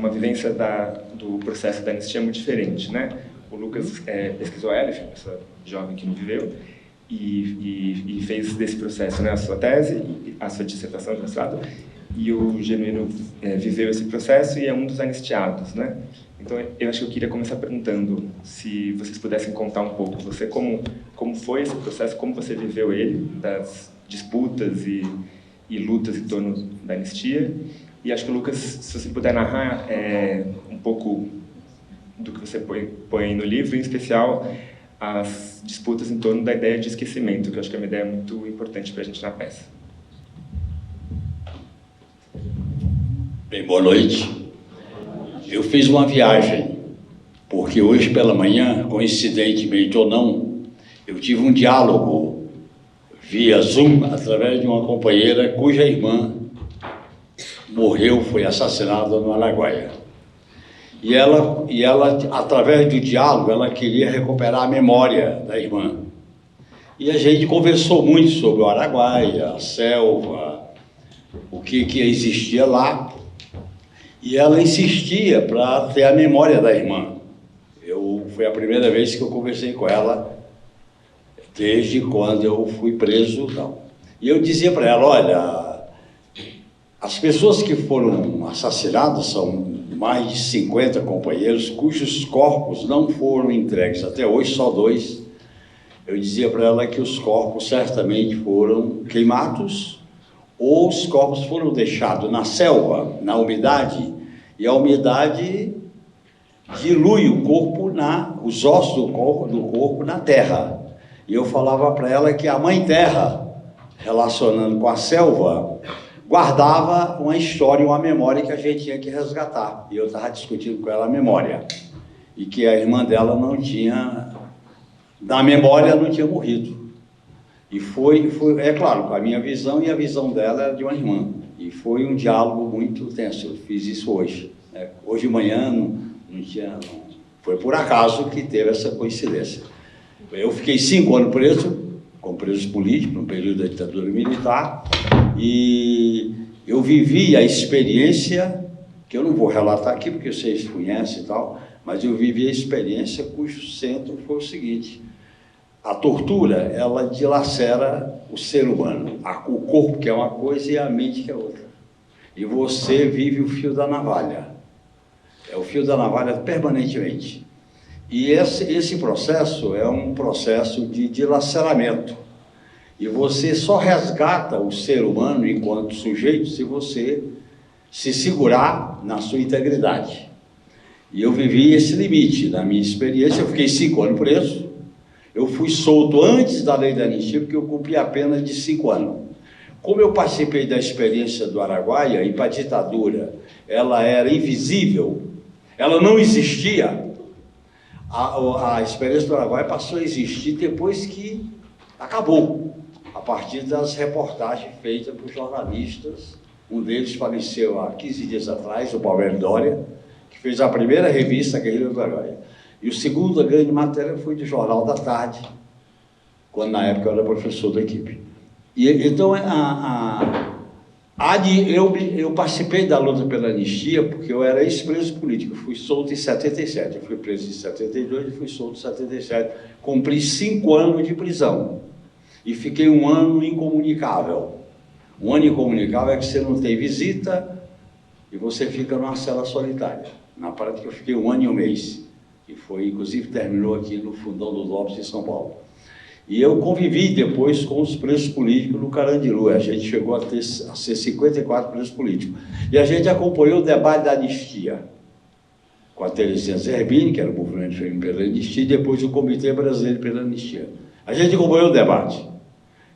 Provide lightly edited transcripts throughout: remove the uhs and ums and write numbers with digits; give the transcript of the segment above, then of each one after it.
uma vivência do processo da anistia muito diferente, né? O Lucas pesquisou ela, enfim, essa jovem que não viveu, e fez desse processo, né, a sua tese, a sua dissertação de mestrado, e o Genuíno viveu esse processo e é um dos anistiados, né? Então, eu acho que eu queria começar perguntando se vocês pudessem contar um pouco, você como foi esse processo, como você viveu ele, das disputas e lutas em torno da anistia. E acho que, Lucas, se você puder narrar um pouco do que você põe no livro, em especial as disputas em torno da ideia de esquecimento, que eu acho que é uma ideia muito importante para a gente na peça. Bem, boa noite. Eu fiz uma viagem, porque hoje pela manhã, coincidentemente ou não, eu tive um diálogo via Zoom, através de uma companheira cuja irmã morreu, foi assassinada no Araguaia. E ela, através do diálogo, ela queria recuperar a memória da irmã. E a gente conversou muito sobre o Araguaia, a selva, o que existia lá. E ela insistia para ter a memória da irmã. Foi a primeira vez que eu conversei com ela, desde quando eu fui preso. Não. E eu dizia para ela, olha, as pessoas que foram assassinadas são mais de 50 companheiros, cujos corpos não foram entregues até hoje, só 2. Eu dizia para ela que os corpos certamente foram queimados, ou os corpos foram deixados na selva, na umidade, e a umidade dilui o corpo, os ossos do corpo na terra. E eu falava para ela que a Mãe Terra, relacionando com a selva, guardava uma história, uma memória que a gente tinha que resgatar. E eu estava discutindo com ela a memória. E que a irmã dela não tinha, na memória, não tinha morrido. E foi, é claro, com a minha visão e a visão dela era de uma irmã. E foi um diálogo muito tenso. Eu fiz isso hoje. Hoje de manhã foi por acaso que teve essa coincidência. Eu fiquei 5 anos preso, como preso político, no período da ditadura militar, e eu vivi a experiência, que eu não vou relatar aqui, porque vocês conhecem e tal, mas eu vivi a experiência cujo centro foi o seguinte: a tortura, ela dilacera o ser humano, o corpo que é uma coisa e a mente que é outra. E você vive o fio da navalha. É o fio da navalha permanentemente. E esse processo é um processo de dilaceramento. E você só resgata o ser humano enquanto sujeito se você se segurar na sua integridade. E eu vivi esse limite. Na minha experiência, eu fiquei 5 anos preso. Eu fui solto antes da lei da anistia, porque eu cumpri a pena de 5 anos. Como eu participei da experiência do Araguaia, e para a ditadura ela era invisível, ela não existia, a experiência do Araguaia passou a existir depois que acabou, a partir das reportagens feitas por jornalistas. Um deles faleceu há 15 dias atrás, o Paulo Dória, que fez a primeira revista Guerrilha do Araguaia. E o segundo, a grande matéria, foi do Jornal da Tarde, quando na época eu era professor da equipe. E então eu participei da luta pela anistia porque eu era ex-preso político. Eu fui solto em 77, eu fui preso em 72 e fui solto em 77. Cumpri 5 anos de prisão e fiquei 1 ano incomunicável. 1 ano incomunicável é que você não tem visita e você fica numa cela solitária. Na prática eu fiquei 1 ano e 1 mês. Que foi, inclusive, terminou aqui no Fundão do Lopes, em São Paulo. E eu convivi depois com os presos políticos no Carandiru. A gente chegou a ser 54 presos políticos. E a gente acompanhou o debate da anistia, com a Terezinha Zerbini, que era o movimento feminino pela anistia, e depois o Comitê Brasileiro pela Anistia. A gente acompanhou o debate.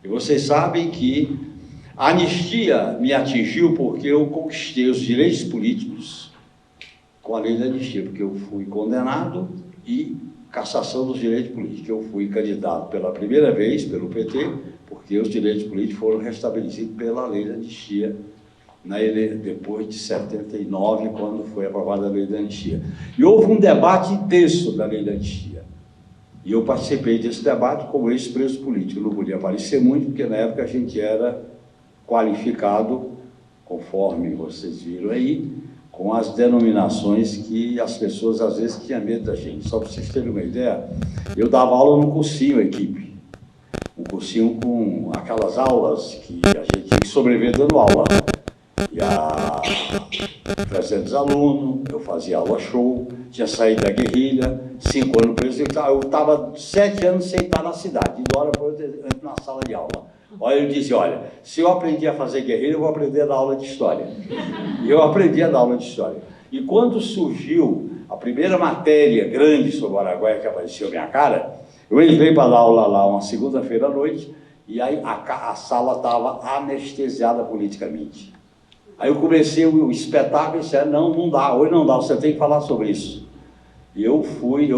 E vocês sabem que a anistia me atingiu porque eu conquistei os direitos políticos com a lei da anistia, porque eu fui condenado e cassação dos direitos políticos. Eu fui candidato pela primeira vez pelo PT, porque os direitos políticos foram restabelecidos pela lei da anistia, depois de 79, quando foi aprovada a lei da anistia. E houve um debate intenso da lei da anistia. E eu participei desse debate como ex-preso político. Eu não podia aparecer muito, porque na época a gente era qualificado, conforme vocês viram aí, com as denominações que as pessoas às vezes tinham medo da gente. Só para vocês terem uma ideia, eu dava aula num cursinho, equipe. Um cursinho com aquelas aulas que a gente tinha que sobreviver dando aula. E a 300 alunos, eu fazia aula show, tinha saído da guerrilha, 5 anos preso, eu estava 7 anos sem estar na cidade, de hora para outra, eu entro na sala de aula. Olha, eu dizia, olha, se eu aprendi a fazer guerrilha, eu vou aprender a dar aula de história. E eu aprendi a dar aula de história. E quando surgiu a primeira matéria grande sobre o Araguaia que apareceu na minha cara, eu entrei para dar aula lá uma segunda-feira à noite, e aí a sala estava anestesiada politicamente. Aí eu comecei o espetáculo e disse, não dá, hoje não dá, você tem que falar sobre isso. E eu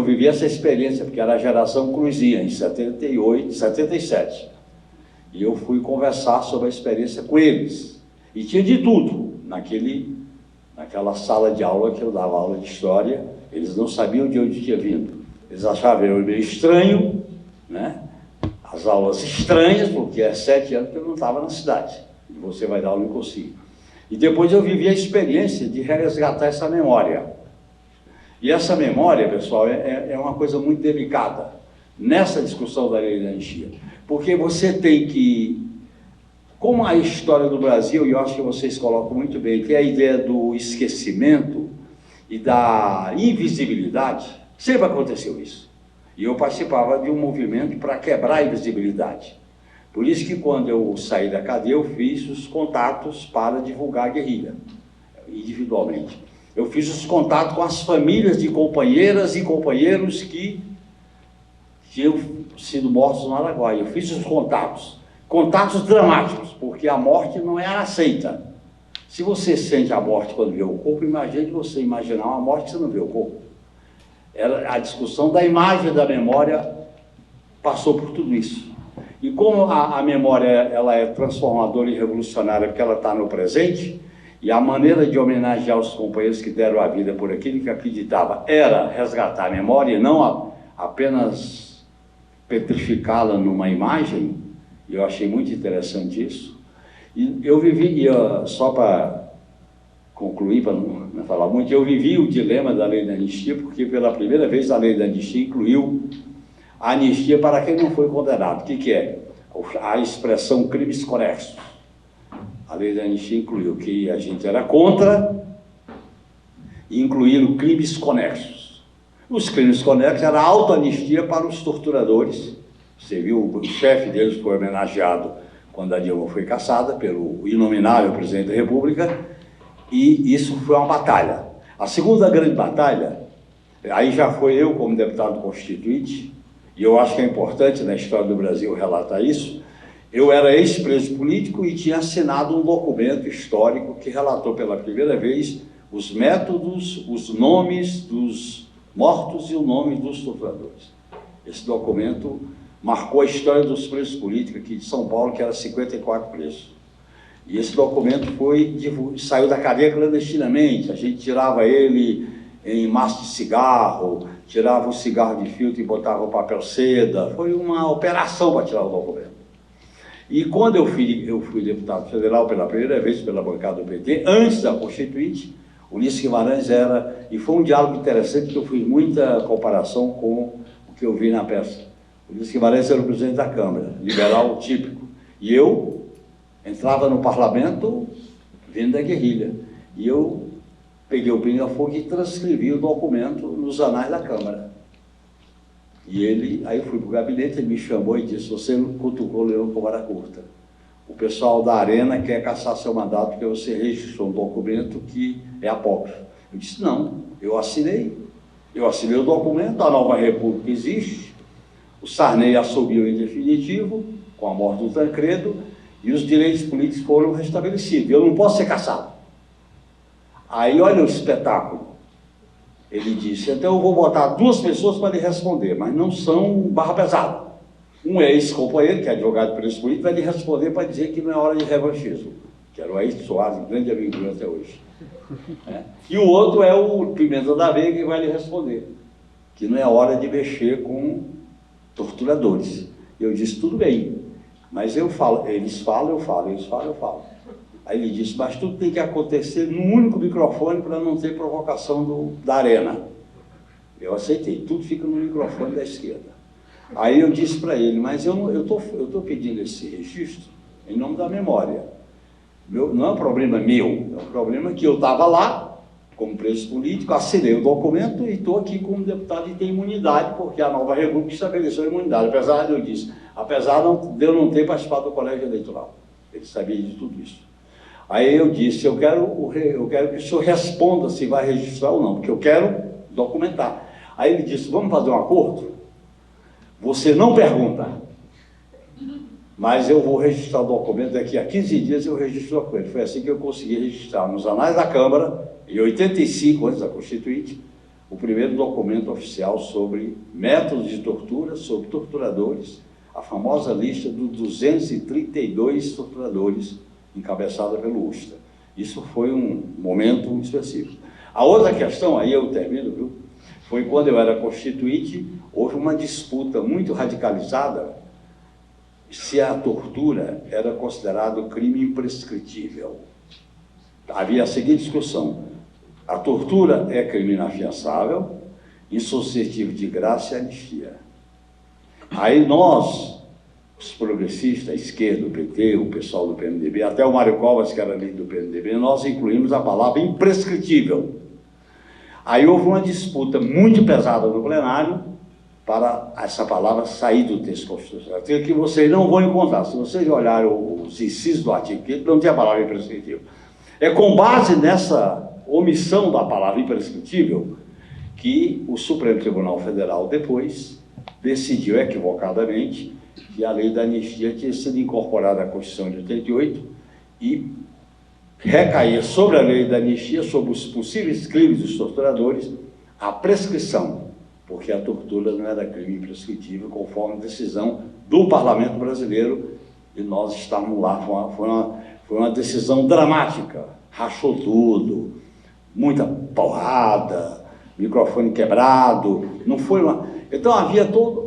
vivi essa experiência, porque era a geração Cruzinha, em 78, 77. E eu fui conversar sobre a experiência com eles. E tinha de tudo naquela sala de aula que eu dava aula de história. Eles não sabiam de onde tinha vindo. Eles achavam eu meio estranho, né? As aulas estranhas, porque há 7 anos que eu não estava na cidade. E você vai dar aula em cursinho. E depois eu vivi a experiência de resgatar essa memória. E essa memória, pessoal, é uma coisa muito delicada nessa discussão da lei da anistia. Porque você tem que, como a história do Brasil, e eu acho que vocês colocam muito bem, que é a ideia do esquecimento e da invisibilidade, sempre aconteceu isso. E eu participava de um movimento para quebrar a invisibilidade. Por isso que quando eu saí da cadeia, eu fiz os contatos para divulgar a guerrilha, individualmente. Eu fiz os contatos com as famílias de companheiras e companheiros que tinham sido mortos no Araguaia. Eu fiz os contatos dramáticos, porque a morte não era aceita. Se você sente a morte quando vê o corpo, imagine você imaginar uma morte que você não vê o corpo. A discussão da imagem da memória passou por tudo isso. E como a memória ela é transformadora e revolucionária, porque ela está no presente, e a maneira de homenagear os companheiros que deram a vida por aquilo que acreditava era resgatar a memória e não apenas petrificá-la numa imagem, e eu achei muito interessante isso. E eu vivi, só para concluir, para não falar muito, eu vivi o dilema da lei da anistia, porque pela primeira vez a lei da anistia incluiu a anistia para quem não foi condenado. O que é? A expressão crimes conexos. A lei da anistia incluiu que a gente era contra e incluíram crimes conexos. Os crimes conexos era a autoanistia para os torturadores. Você viu, o chefe deles foi homenageado quando a Dilma foi cassada pelo inominável presidente da República, e isso foi uma batalha. A segunda grande batalha, aí já foi eu como deputado constituinte, e eu acho que é importante na história do Brasil relatar isso. Eu era ex-preso político e tinha assinado um documento histórico que relatou pela primeira vez os métodos, os nomes dos mortos e o nome dos torturadores. Esse documento marcou a história dos presos políticos aqui de São Paulo, que era 54 presos. E esse documento saiu da cadeia clandestinamente. A gente tirava ele em maço de cigarro, tirava o cigarro de filtro e botava o papel seda. Foi uma operação para tirar o documento. E quando eu fui deputado federal pela primeira vez pela bancada do PT, antes da Constituinte, Ulisses Guimarães era... E foi um diálogo interessante, que eu fiz muita comparação com o que eu vi na peça. Ulisses Guimarães era o presidente da Câmara, liberal típico. E eu entrava no parlamento vindo da guerrilha. E eu peguei o pinga-fogo e transcrevi o documento nos anais da Câmara. E aí eu fui para o gabinete, ele me chamou e disse: você cutucou o leão com vara curta. O pessoal da Arena quer caçar seu mandato porque você registrou um documento que é apócrifo. Eu disse: não, eu assinei o documento, a nova república existe, o Sarney assumiu em definitivo, com a morte do Tancredo, e os direitos políticos foram restabelecidos. Eu não posso ser caçado. Aí olha o espetáculo. Ele disse: então eu vou botar 2 pessoas para lhe responder, mas não são barra pesada. Um ex-companheiro, que é advogado preso político, vai lhe responder para dizer que não é hora de revanchismo, que era o Aécio Soares, um grande amigo meu até hoje. E o outro é o Pimenta da Veiga, que vai lhe responder que não é hora de mexer com torturadores. Eu disse: tudo bem, mas eu falo, eles falam, eu falo, eles falam, eu falo. Aí ele disse, mas tudo tem que acontecer num único microfone para não ter provocação da arena. Eu aceitei, tudo fica no microfone da esquerda. Aí eu disse para ele, mas eu tô pedindo esse registro em nome da memória. Não é um problema meu, é um problema que eu estava lá, como preso político, assinei o documento e estou aqui como deputado e tenho imunidade, porque a nova República estabeleceu a imunidade, apesar de eu não ter participado do colégio eleitoral. Ele sabia de tudo isso. Aí eu disse, eu quero que o senhor responda se vai registrar ou não, porque eu quero documentar. Aí ele disse, vamos fazer um acordo? Você não pergunta, mas eu vou registrar o documento, daqui a 15 dias eu registro o documento. Foi assim que eu consegui registrar nos anais da Câmara, em 85, antes da Constituinte, o primeiro documento oficial sobre métodos de tortura, sobre torturadores, a famosa lista dos 232 torturadores, encabeçada pelo Usta. Isso foi um momento específico. A outra questão, aí eu termino, viu? Foi quando eu era constituinte, houve uma disputa muito radicalizada se a tortura era considerado crime imprescritível. Havia a seguinte discussão: a tortura é crime inafiançável, insuscetível de graça e anistia. Aí nós, os progressistas, a esquerda, o PT, o pessoal do PMDB, até o Mário Covas, que era líder do PMDB, nós incluímos a palavra imprescritível. Aí houve uma disputa muito pesada no plenário para essa palavra sair do texto constitucional, que vocês não vão encontrar. Se vocês olharem os incisos do artigo 5º, não tem a palavra imprescritível. É com base nessa omissão da palavra imprescritível que o Supremo Tribunal Federal depois decidiu equivocadamente que a lei da anistia tinha sido incorporada à Constituição de 88 e recaía sobre a lei da anistia, sobre os possíveis crimes dos torturadores, a prescrição, porque a tortura não era crime imprescritível, conforme a decisão do Parlamento Brasileiro, e nós estávamos lá. Foi uma decisão dramática, rachou tudo, muita porrada, microfone quebrado, não foi uma... Então havia todo...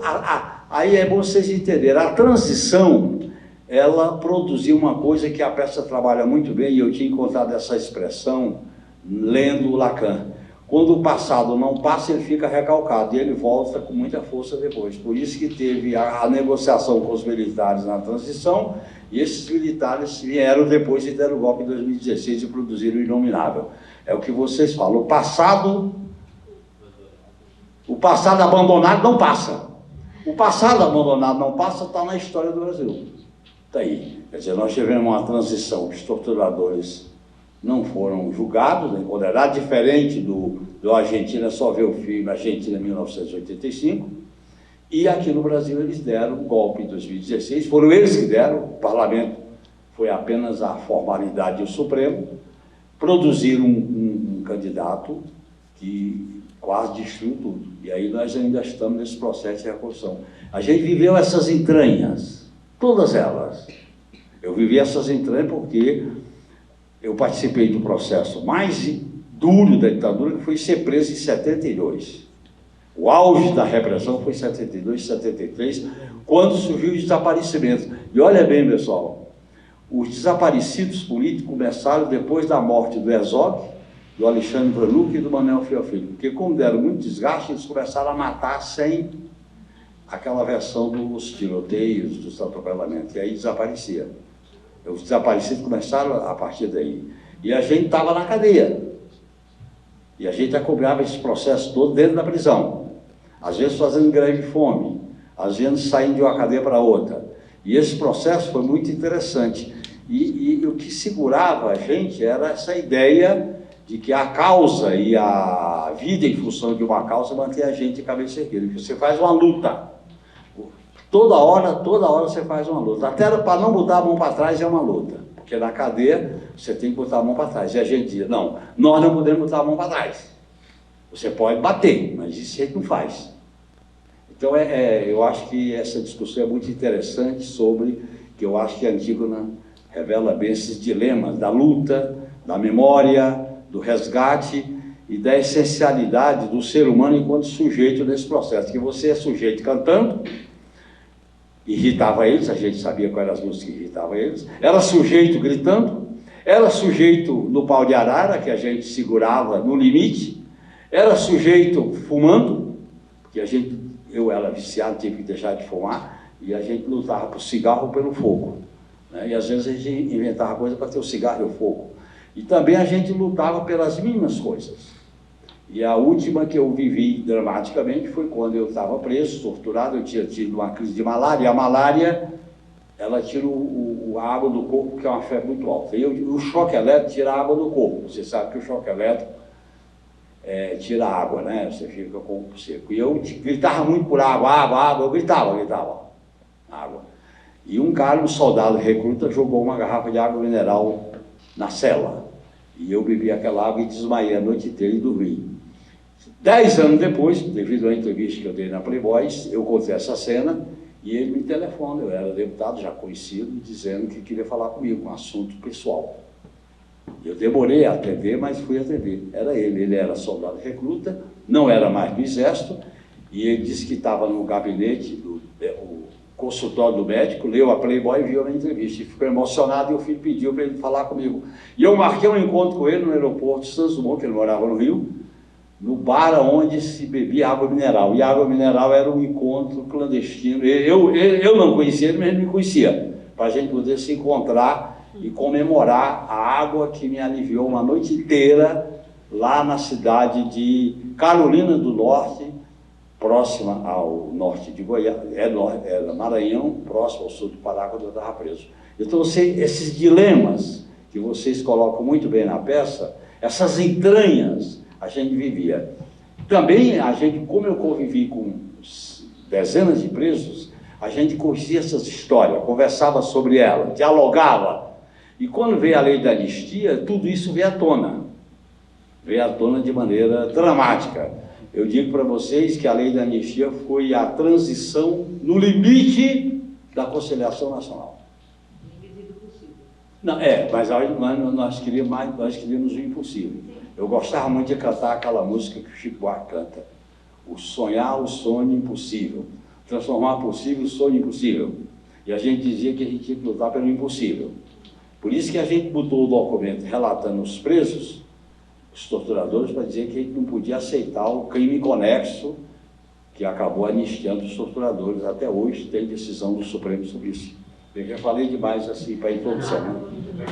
Aí é bom vocês entenderem, a transição, ela produziu uma coisa que a peça trabalha muito bem, e eu tinha encontrado essa expressão lendo Lacan. Quando o passado não passa, ele fica recalcado, e ele volta com muita força depois. Por isso que teve a negociação com os militares na transição, e esses militares vieram depois e deram o golpe em 2016 e produziram o inominável. É o que vocês falam, o passado abandonado não passa. O passado abandonado não passa, está na história do Brasil. Está aí. Quer dizer, nós tivemos uma transição, os torturadores não foram julgados, nem condenados, diferente do Argentina, só ver o filme Argentina 1985, e aqui no Brasil eles deram o golpe em 2016, foram eles que deram, o parlamento foi apenas a formalidade do Supremo, produziram um candidato que quase destruiu tudo, e aí nós ainda estamos nesse processo de reconstrução. A gente viveu essas entranhas, todas elas. Eu vivi essas entranhas porque eu participei do processo mais duro da ditadura, que foi ser preso em 72. O auge da repressão foi em 72, 73, quando surgiu o desaparecimento. E olha bem, pessoal, os desaparecidos políticos começaram depois da morte do Herzog, do Alexandre Vanucci e do Manuel Filho, porque como deram muito desgaste, eles começaram a matar sem aquela versão dos tiroteios, dos atropelamentos, e aí desaparecia. Os desaparecidos começaram a partir daí. E a gente estava na cadeia. E a gente acompanhava esse processo todo dentro da prisão. Às vezes fazendo greve de fome, às vezes saindo de uma cadeia para outra. E esse processo foi muito interessante. E o que segurava a gente era essa ideia de que a causa e a vida em função de uma causa mantém a gente de cabeça erguida. Que você faz uma luta. Toda hora você faz uma luta. Até para não botar a mão para trás é uma luta. Porque na cadeia você tem que botar a mão para trás. E a gente diz, não, nós não podemos botar a mão para trás. Você pode bater, mas isso a gente não faz. Então eu acho que essa discussão é muito interessante sobre, que eu acho que a Antígona revela bem esses dilemas da luta, da memória, do resgate e da essencialidade do ser humano enquanto sujeito nesse processo. Que você é sujeito cantando, irritava eles, a gente sabia quais eram as músicas que irritavam eles, era sujeito gritando, Era sujeito no pau de arara, que a gente segurava no limite, era sujeito fumando, porque eu era viciado, tive que deixar de fumar, e a gente lutava por cigarro ou pelo fogo, né? E às vezes a gente inventava coisa para ter o cigarro e o fogo. E também a gente lutava pelas mínimas coisas. E a última que eu vivi dramaticamente foi quando eu estava preso, torturado, eu tinha tido uma crise de malária, e a malária, ela tira a água do corpo, que é uma febre muito alta. E o choque elétrico tira a água do corpo. Você sabe que o choque elétrico tira a água, né? Você fica com o corpo seco. E eu gritava muito por água, eu gritava, água. E um soldado recruta, jogou uma garrafa de água mineral na cela. E eu bebi aquela água e desmaiei a noite inteira e dormi. 10 anos depois, devido à entrevista que eu dei na Playboy, eu contei essa cena e ele me telefona, eu era deputado já conhecido, dizendo que queria falar comigo, um assunto pessoal. Eu demorei a atender, mas fui atender. Era ele era soldado recruta, não era mais do Exército, e ele disse que estava no gabinete, o consultório do médico, leu a Playboy e viu a minha entrevista. E ficou emocionado e o filho pediu para ele falar comigo. E eu marquei um encontro com ele no aeroporto de Santos Dumont, que ele morava no Rio, no bar onde se bebia água mineral. E a água mineral era um encontro clandestino. Eu não conhecia ele, mas ele me conhecia, para a gente poder se encontrar e comemorar a água que me aliviou uma noite inteira lá na cidade de Carolina do Norte, próxima ao norte de Goiás, era Maranhão, próximo ao sul do Pará, quando eu estava preso. Então, esses dilemas que vocês colocam muito bem na peça, essas entranhas, a gente vivia. Também, como eu convivi com dezenas de presos, a gente conhecia essas histórias, conversava sobre elas, dialogava. E quando veio a lei da anistia, tudo isso veio à tona. Veio à tona de maneira dramática. Eu digo para vocês que a lei da anistia foi a transição no limite da conciliação nacional. Não, mas nós queríamos o impossível. Eu gostava muito de cantar aquela música que o Chico Buarque canta. O sonho impossível. Transformar possível o sonho impossível. E a gente dizia que a gente tinha que lutar pelo impossível. Por isso que a gente botou o documento relatando os presos, os torturadores, para dizer que a gente não podia aceitar o crime conexo que acabou anistiando os torturadores. Até hoje tem decisão do Supremo sobre isso. Eu já falei demais assim para a introdução. Né?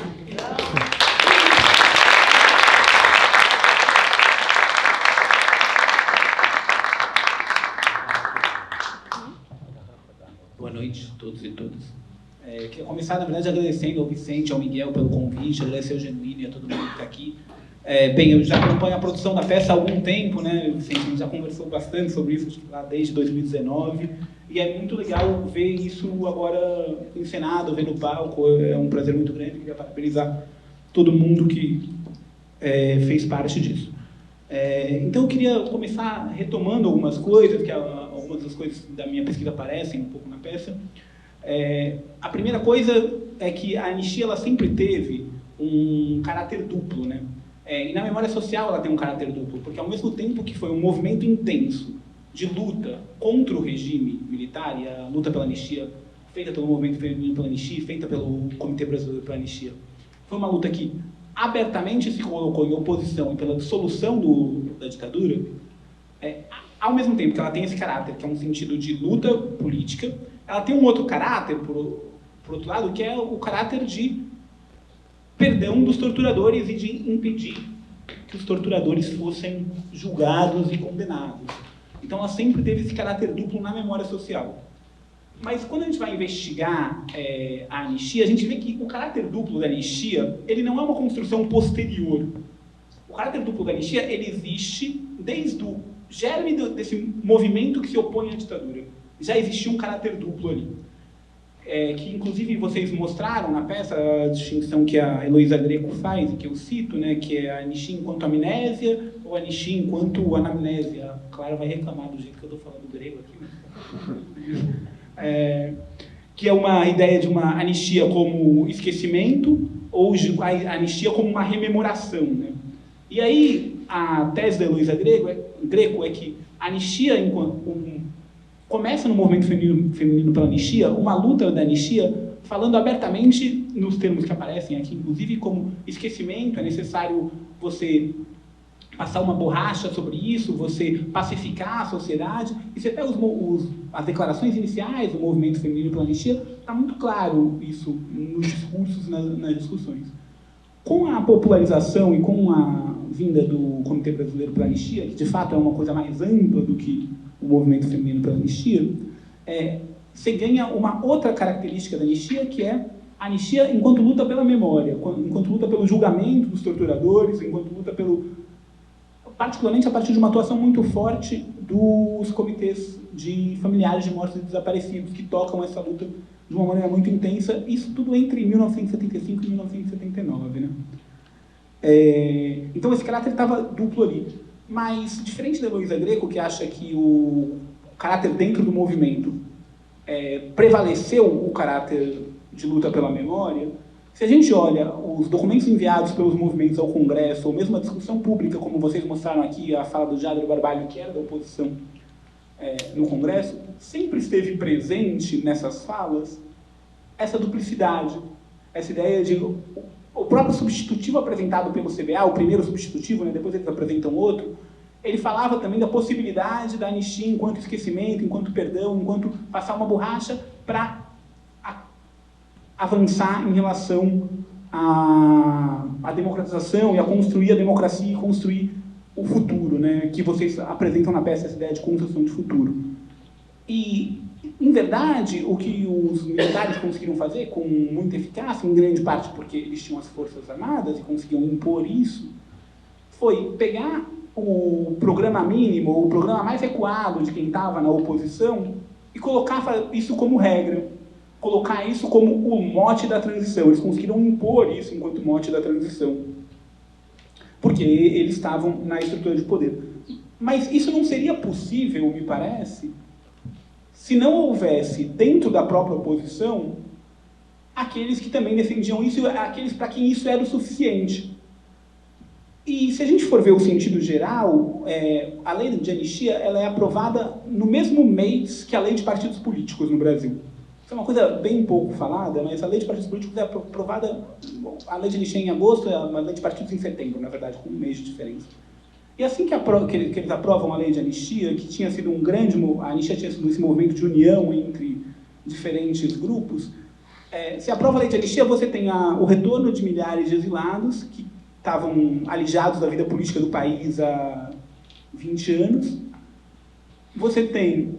Boa noite a todos e todas. Queria começar, na verdade, agradecendo ao Vicente, ao Miguel pelo convite, agradecer ao Genuíno e a todo mundo que está aqui. Bem, eu já acompanho a produção da peça há algum tempo, né, Vicente? A gente já conversou bastante sobre isso lá desde 2019, e é muito legal ver isso agora encenado, ver no palco, é um prazer muito grande. Queria parabenizar todo mundo que fez parte disso. Então eu queria começar retomando algumas coisas, que algumas das coisas da minha pesquisa aparecem um pouco na peça. A primeira coisa é que a anistia ela sempre teve um caráter duplo, né? E na memória social ela tem um caráter duplo, porque ao mesmo tempo que foi um movimento intenso de luta contra o regime militar, e a luta pela anistia, feita pelo Movimento Feminino pela Anistia, feita pelo Comitê Brasileiro pela Anistia, foi uma luta que abertamente se colocou em oposição e pela dissolução da ditadura, ao mesmo tempo que ela tem esse caráter, que é um sentido de luta política, ela tem um outro caráter, por outro lado, que é o caráter de perdão dos torturadores e de impedir que os torturadores fossem julgados e condenados. Então ela sempre teve esse caráter duplo na memória social. Mas quando a gente vai investigar a anistia, a gente vê que o caráter duplo da anistia, ele não é uma construção posterior. O caráter duplo da anistia, ele existe desde o germe desse movimento que se opõe à ditadura. Já existia um caráter duplo ali. Que inclusive vocês mostraram na peça a distinção que a Heloísa Greco faz, e que eu cito, né, que é a anistia enquanto amnésia ou a anistia enquanto anamnésia. A Clara vai reclamar do jeito que eu estou falando grego aqui. Que é uma ideia de uma anistia como esquecimento ou a anistia como uma rememoração, né? E aí a tese da Heloísa Greco é que a anistia começa no movimento feminino pela anistia, uma luta da anistia falando abertamente nos termos que aparecem aqui, inclusive como esquecimento, é necessário você passar uma borracha sobre isso, você pacificar a sociedade. E você pega as declarações iniciais do movimento feminino pela anistia, está muito claro isso nos discursos, nas discussões. Com a popularização e com a vinda do Comitê Brasileiro pela Anistia, que de fato é uma coisa mais ampla do que o movimento feminino pela anistia, você ganha uma outra característica da anistia, que é a anistia enquanto luta pela memória, enquanto luta pelo julgamento dos torturadores, enquanto luta particularmente a partir de uma atuação muito forte dos comitês de familiares de mortos e desaparecidos, que tocam essa luta de uma maneira muito intensa, isso tudo entre 1975 e 1979, né? Então esse caráter estava duplo ali. Mas, diferente da Heloísa Greco, que acha que o caráter dentro do movimento prevaleceu o caráter de luta pela memória, se a gente olha os documentos enviados pelos movimentos ao Congresso, ou mesmo a discussão pública, como vocês mostraram aqui, a fala do Jader Barbalho, que era da oposição no Congresso, sempre esteve presente nessas falas essa duplicidade, essa ideia de... O próprio substitutivo apresentado pelo CBA, o primeiro substitutivo, né, depois eles apresentam outro, ele falava também da possibilidade da anistia enquanto esquecimento, enquanto perdão, enquanto passar uma borracha para avançar em relação à democratização e a construir a democracia e construir o futuro, né, que vocês apresentam na peça, essa ideia de construção de futuro. E, em verdade, o que os militares conseguiram fazer com muita eficácia, em grande parte porque eles tinham as forças armadas e conseguiam impor isso, foi pegar o programa mínimo, ou o programa mais recuado de quem estava na oposição e colocar isso como regra, colocar isso como o mote da transição. Eles conseguiram impor isso enquanto mote da transição, porque eles estavam na estrutura de poder. Mas isso não seria possível, me parece, se não houvesse, dentro da própria oposição, aqueles que também defendiam isso, aqueles para quem isso era o suficiente. E se a gente for ver o sentido geral, a lei de anistia ela é aprovada no mesmo mês que a lei de partidos políticos no Brasil. Isso é uma coisa bem pouco falada, mas a lei de partidos políticos é aprovada, a lei de anistia em agosto, a lei de partidos em setembro, na verdade, com um mês de diferença. E assim que eles aprovam a lei de anistia, que tinha sido a anistia tinha sido esse movimento de união entre diferentes grupos, se aprova a lei de anistia, você tem o retorno de milhares de exilados que estavam alijados da vida política do país há 20 anos. Você tem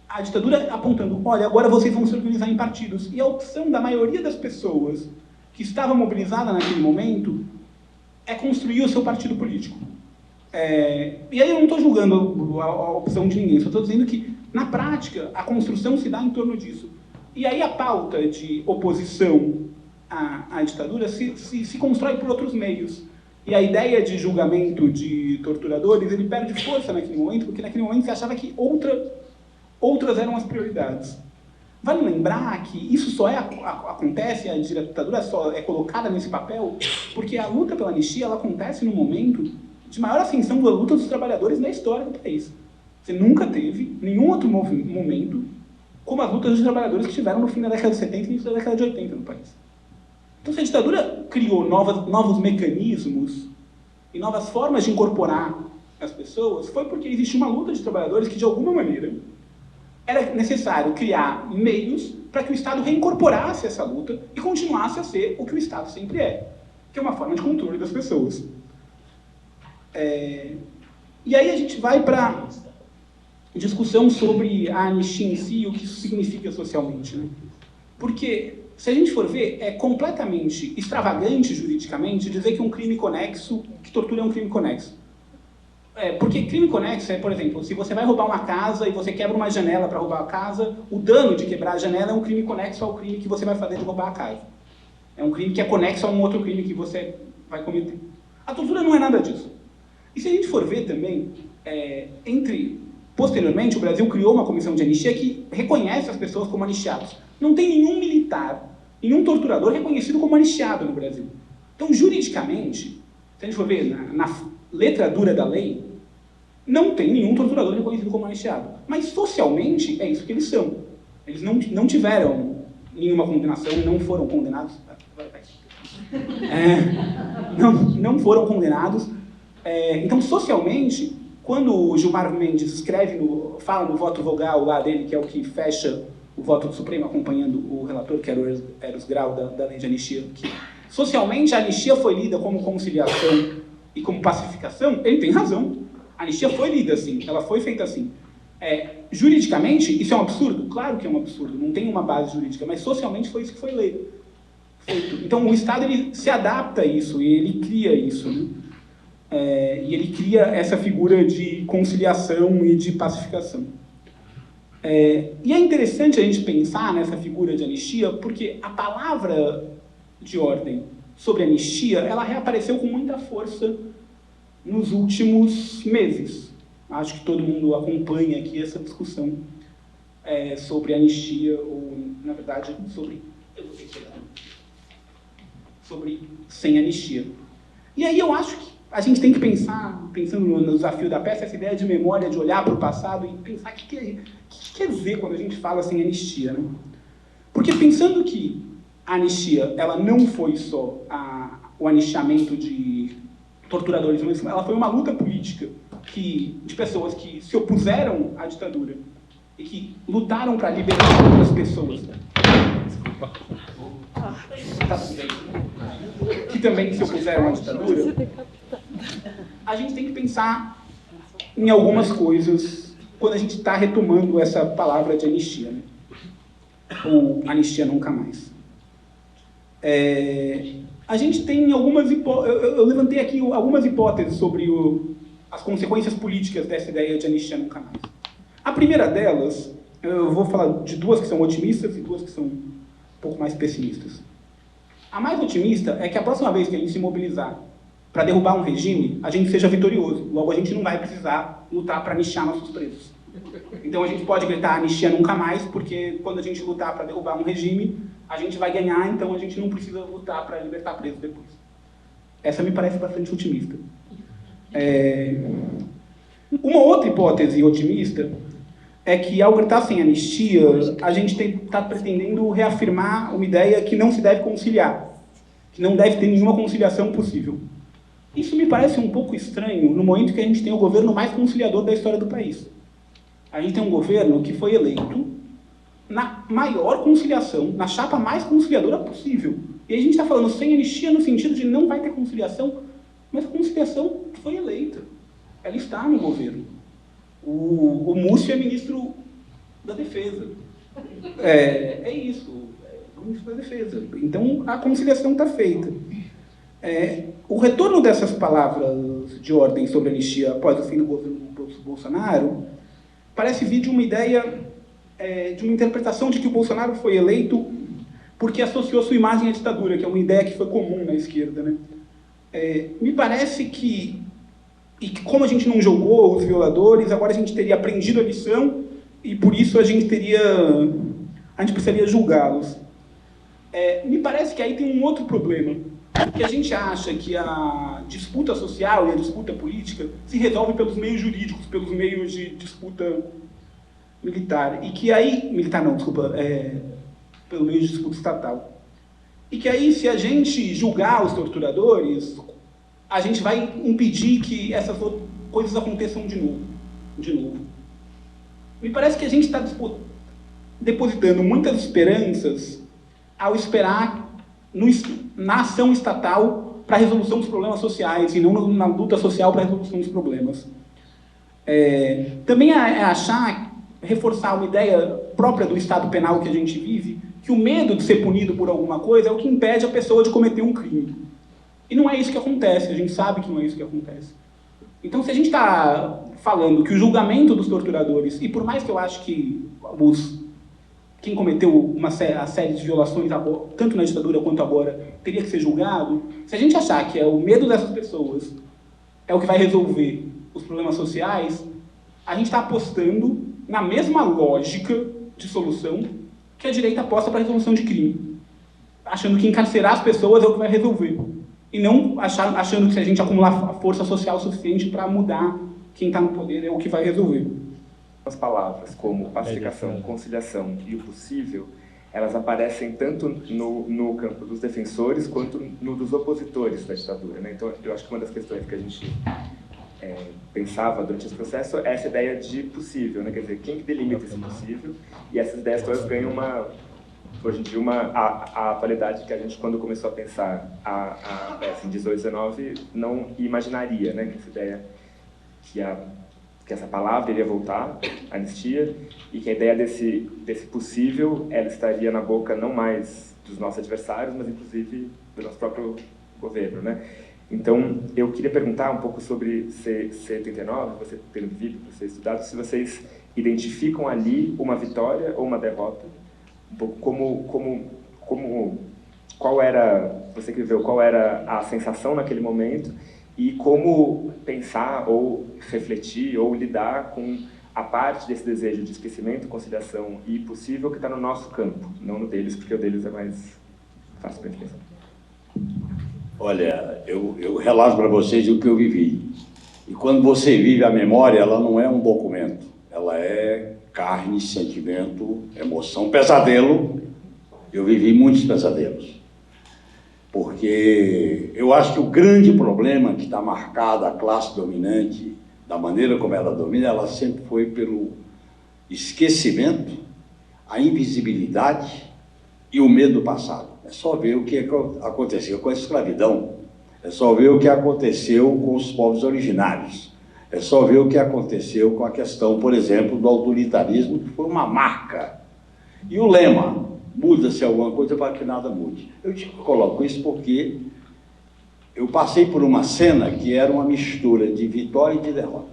a ditadura apontando, olha, agora vocês vão se organizar em partidos. E a opção da maioria das pessoas que estavam mobilizadas naquele momento é construir o seu partido político. E aí eu não estou julgando a opção de ninguém, só estou dizendo que, na prática, a construção se dá em torno disso. E aí a pauta de oposição à ditadura se constrói por outros meios. E a ideia de julgamento de torturadores, ele perde força naquele momento, porque naquele momento se achava que outras eram as prioridades. Vale lembrar que isso só acontece, a ditadura só é colocada nesse papel, porque a luta pela anistia ela acontece no momento de maior ascensão da luta dos trabalhadores na história do país. Você nunca teve nenhum outro momento como as lutas dos trabalhadores que tiveram no fim da década de 70 e início da década de 80 no país. Então, se a ditadura criou novos mecanismos e novas formas de incorporar as pessoas, foi porque existia uma luta de trabalhadores que, de alguma maneira, era necessário criar meios para que o Estado reincorporasse essa luta e continuasse a ser o que o Estado sempre que é uma forma de controle das pessoas. E aí a gente vai para discussão sobre a anistia em si e o que isso significa socialmente, né? Porque, se a gente for ver, é completamente extravagante juridicamente dizer que um crime conexo, que tortura é um crime conexo. Porque crime conexo por exemplo, se você vai roubar uma casa e você quebra uma janela para roubar a casa, o dano de quebrar a janela é um crime conexo ao crime que você vai fazer de roubar a casa. É um crime que é conexo a um outro crime que você vai cometer. A tortura não é nada disso. E se a gente for ver também, posteriormente, o Brasil criou uma comissão de anistia que reconhece as pessoas como anistiados. Não tem nenhum militar, nenhum torturador reconhecido como anistiado no Brasil. Então, juridicamente, se a gente for ver na letra dura da lei, não tem nenhum torturador reconhecido como anistiado. Mas, socialmente, é isso que eles são. Eles não tiveram nenhuma condenação, não foram condenados. Não foram condenados. Então, socialmente, quando o Gilmar Mendes fala no voto vogal lá dele, que é o que fecha o voto do Supremo, acompanhando o relator, que era o Eros Grau, da lei de anistia, que socialmente a anistia foi lida como conciliação e como pacificação, ele tem razão. A anistia foi lida assim, ela foi feita assim. Juridicamente, isso é um absurdo? Claro que é um absurdo, não tem uma base jurídica, mas socialmente foi isso que foi feito. Então, o Estado ele se adapta a isso, e ele cria isso, né? E ele cria essa figura de conciliação e de pacificação. E é interessante a gente pensar nessa figura de anistia, porque a palavra de ordem sobre anistia, ela reapareceu com muita força nos últimos meses. Acho que todo mundo acompanha aqui essa discussão sobre anistia, ou, na verdade, sobre sem anistia. E aí eu acho que a gente tem que pensar, pensando no desafio da peça, essa ideia de memória, de olhar para o passado e pensar o que quer dizer quando a gente fala sem anistia, né? Porque pensando que a anistia, ela não foi só o anistiamento de torturadores, mas ela foi uma luta política de pessoas que se opuseram à ditadura e que lutaram para libertar outras pessoas. Desculpa. Tá tudo bem. Que também se opuseram à ditadura. A gente tem que pensar em algumas coisas quando a gente está retomando essa palavra de anistia, né? Ou anistia nunca mais. A gente tem algumas eu levantei aqui algumas hipóteses sobre as consequências políticas dessa ideia de anistia nunca mais. A primeira delas, eu vou falar de duas que são otimistas e duas que são um pouco mais pessimistas. A mais otimista é que a próxima vez que a gente se mobilizar para derrubar um regime, a gente seja vitorioso. Logo, a gente não vai precisar lutar para anistiar nossos presos. Então, a gente pode gritar anistia nunca mais, porque quando a gente lutar para derrubar um regime, a gente vai ganhar, então a gente não precisa lutar para libertar presos depois. Essa me parece bastante otimista. Uma outra hipótese otimista é que, ao gritar sem anistia, a gente está pretendendo reafirmar uma ideia que não se deve conciliar, que não deve ter nenhuma conciliação possível. Isso me parece um pouco estranho no momento que a gente tem o governo mais conciliador da história do país. A gente tem um governo que foi eleito na maior conciliação, na chapa mais conciliadora possível. E a gente está falando sem anistia no sentido de não vai ter conciliação, mas a conciliação foi eleita. Ela está no governo. O Múcio é ministro da Defesa. É isso, é o ministro da Defesa. Então, a conciliação está feita. O retorno dessas palavras de ordem sobre a anistia após o fim do governo Bolsonaro parece vir de uma ideia, de uma interpretação de que o Bolsonaro foi eleito porque associou sua imagem à ditadura, que é uma ideia que foi comum na esquerda, né? Me parece que como a gente não julgou os violadores, agora a gente teria aprendido a lição e por isso a gente precisaria julgá-los. Me parece que aí tem um outro problema, que a gente acha que a disputa social e a disputa política se resolve pelos meios jurídicos, pelos meios de disputa militar, e que aí... Militar não, desculpa, pelo meio de disputa estatal. E que aí, se a gente julgar os torturadores, a gente vai impedir que essas coisas aconteçam de novo. Me parece que a gente está depositando muitas esperanças ao esperar na ação estatal para a resolução dos problemas sociais e não na luta social para a resolução dos problemas. Também reforçar uma ideia própria do Estado penal que a gente vive, que o medo de ser punido por alguma coisa é o que impede a pessoa de cometer um crime. E não é isso que acontece, a gente sabe que não é isso que acontece. Então, se a gente está falando que o julgamento dos torturadores, e por mais que eu acho que quem cometeu a série de violações, tanto na ditadura quanto agora, teria que ser julgado, se a gente achar que o medo dessas pessoas é o que vai resolver os problemas sociais, a gente está apostando na mesma lógica de solução que a direita aposta para a resolução de crime, achando que encarcerar as pessoas é o que vai resolver, e não achando que se a gente acumular força social suficiente para mudar quem está no poder é o que vai resolver. As palavras como pacificação, conciliação e o possível, elas aparecem tanto no campo dos defensores quanto no dos opositores da ditadura, né? Então, eu acho que uma das questões que a gente pensava durante esse processo é essa ideia de possível, né? Quer dizer, quem que delimita esse possível? E essas ideias todas ganham hoje em dia, a atualidade que a gente, quando começou a pensar a peça em 18, 19, não imaginaria, né? Que essa ideia que essa palavra iria voltar, anistia, e que a ideia desse possível, ela estaria na boca não mais dos nossos adversários, mas inclusive do nosso próprio governo, né? Então, eu queria perguntar um pouco sobre C-89, você tendo vivido, você estudado, se vocês identificam ali uma vitória ou uma derrota, um pouco qual era, você que viveu, qual era a sensação naquele momento e como pensar ou refletir ou lidar com a parte desse desejo de esquecimento, conciliação e possível que está no nosso campo, não no deles, porque o deles é mais fácil para a gente pensar. Olha, eu relato para vocês o que eu vivi. E quando você vive a memória, ela não é um documento. Ela é carne, sentimento, emoção, pesadelo. Eu vivi muitos pesadelos. Porque eu acho que o grande problema que está marcado a classe dominante, da maneira como ela domina, ela sempre foi pelo esquecimento, a invisibilidade e o medo do passado. É só ver o que aconteceu com a escravidão, é só ver o que aconteceu com os povos originários, é só ver o que aconteceu com a questão, por exemplo, do autoritarismo, que foi uma marca. E o lema, muda-se alguma coisa para que nada mude. Eu te coloco isso porque eu passei por uma cena que era uma mistura de vitória e de derrota.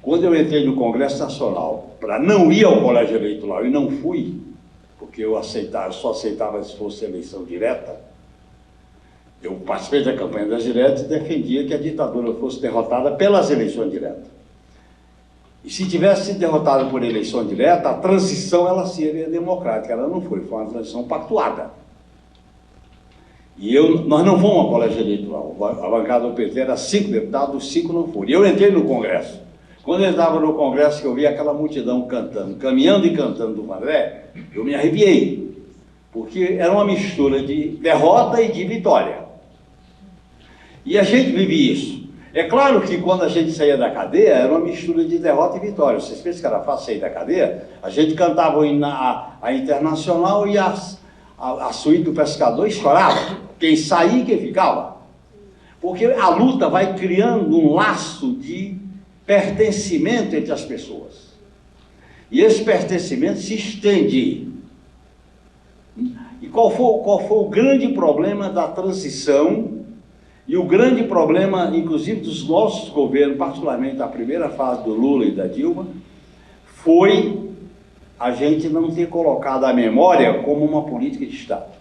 Quando eu entrei no Congresso Nacional para não ir ao colégio eleitoral e não fui, porque eu só aceitava se fosse eleição direta, eu participei da campanha das diretas e defendia que a ditadura fosse derrotada pelas eleições diretas. E se tivesse sido derrotada por eleição direta, a transição ela seria democrática. Ela não foi uma transição pactuada. E nós não fomos ao colégio eleitoral. A bancada do PT era 5 deputados, os 5 não foram. E eu entrei no Congresso. Quando eu estava no Congresso, que eu vi aquela multidão cantando, caminhando e cantando do Vandré, eu me arrepiei, porque era uma mistura de derrota e de vitória. E a gente vivia isso. É claro que quando a gente saía da cadeia, era uma mistura de derrota e vitória. Vocês pensam que era fácil sair da cadeia? A gente cantava a Internacional e a suíte do pescador e chorava. Quem saía e quem ficava. Porque a luta vai criando um laço de pertencimento entre as pessoas. E esse pertencimento se estende. E qual foi o grande problema da transição e o grande problema, inclusive, dos nossos governos, particularmente da primeira fase do Lula e da Dilma, foi a gente não ter colocado a memória como uma política de Estado.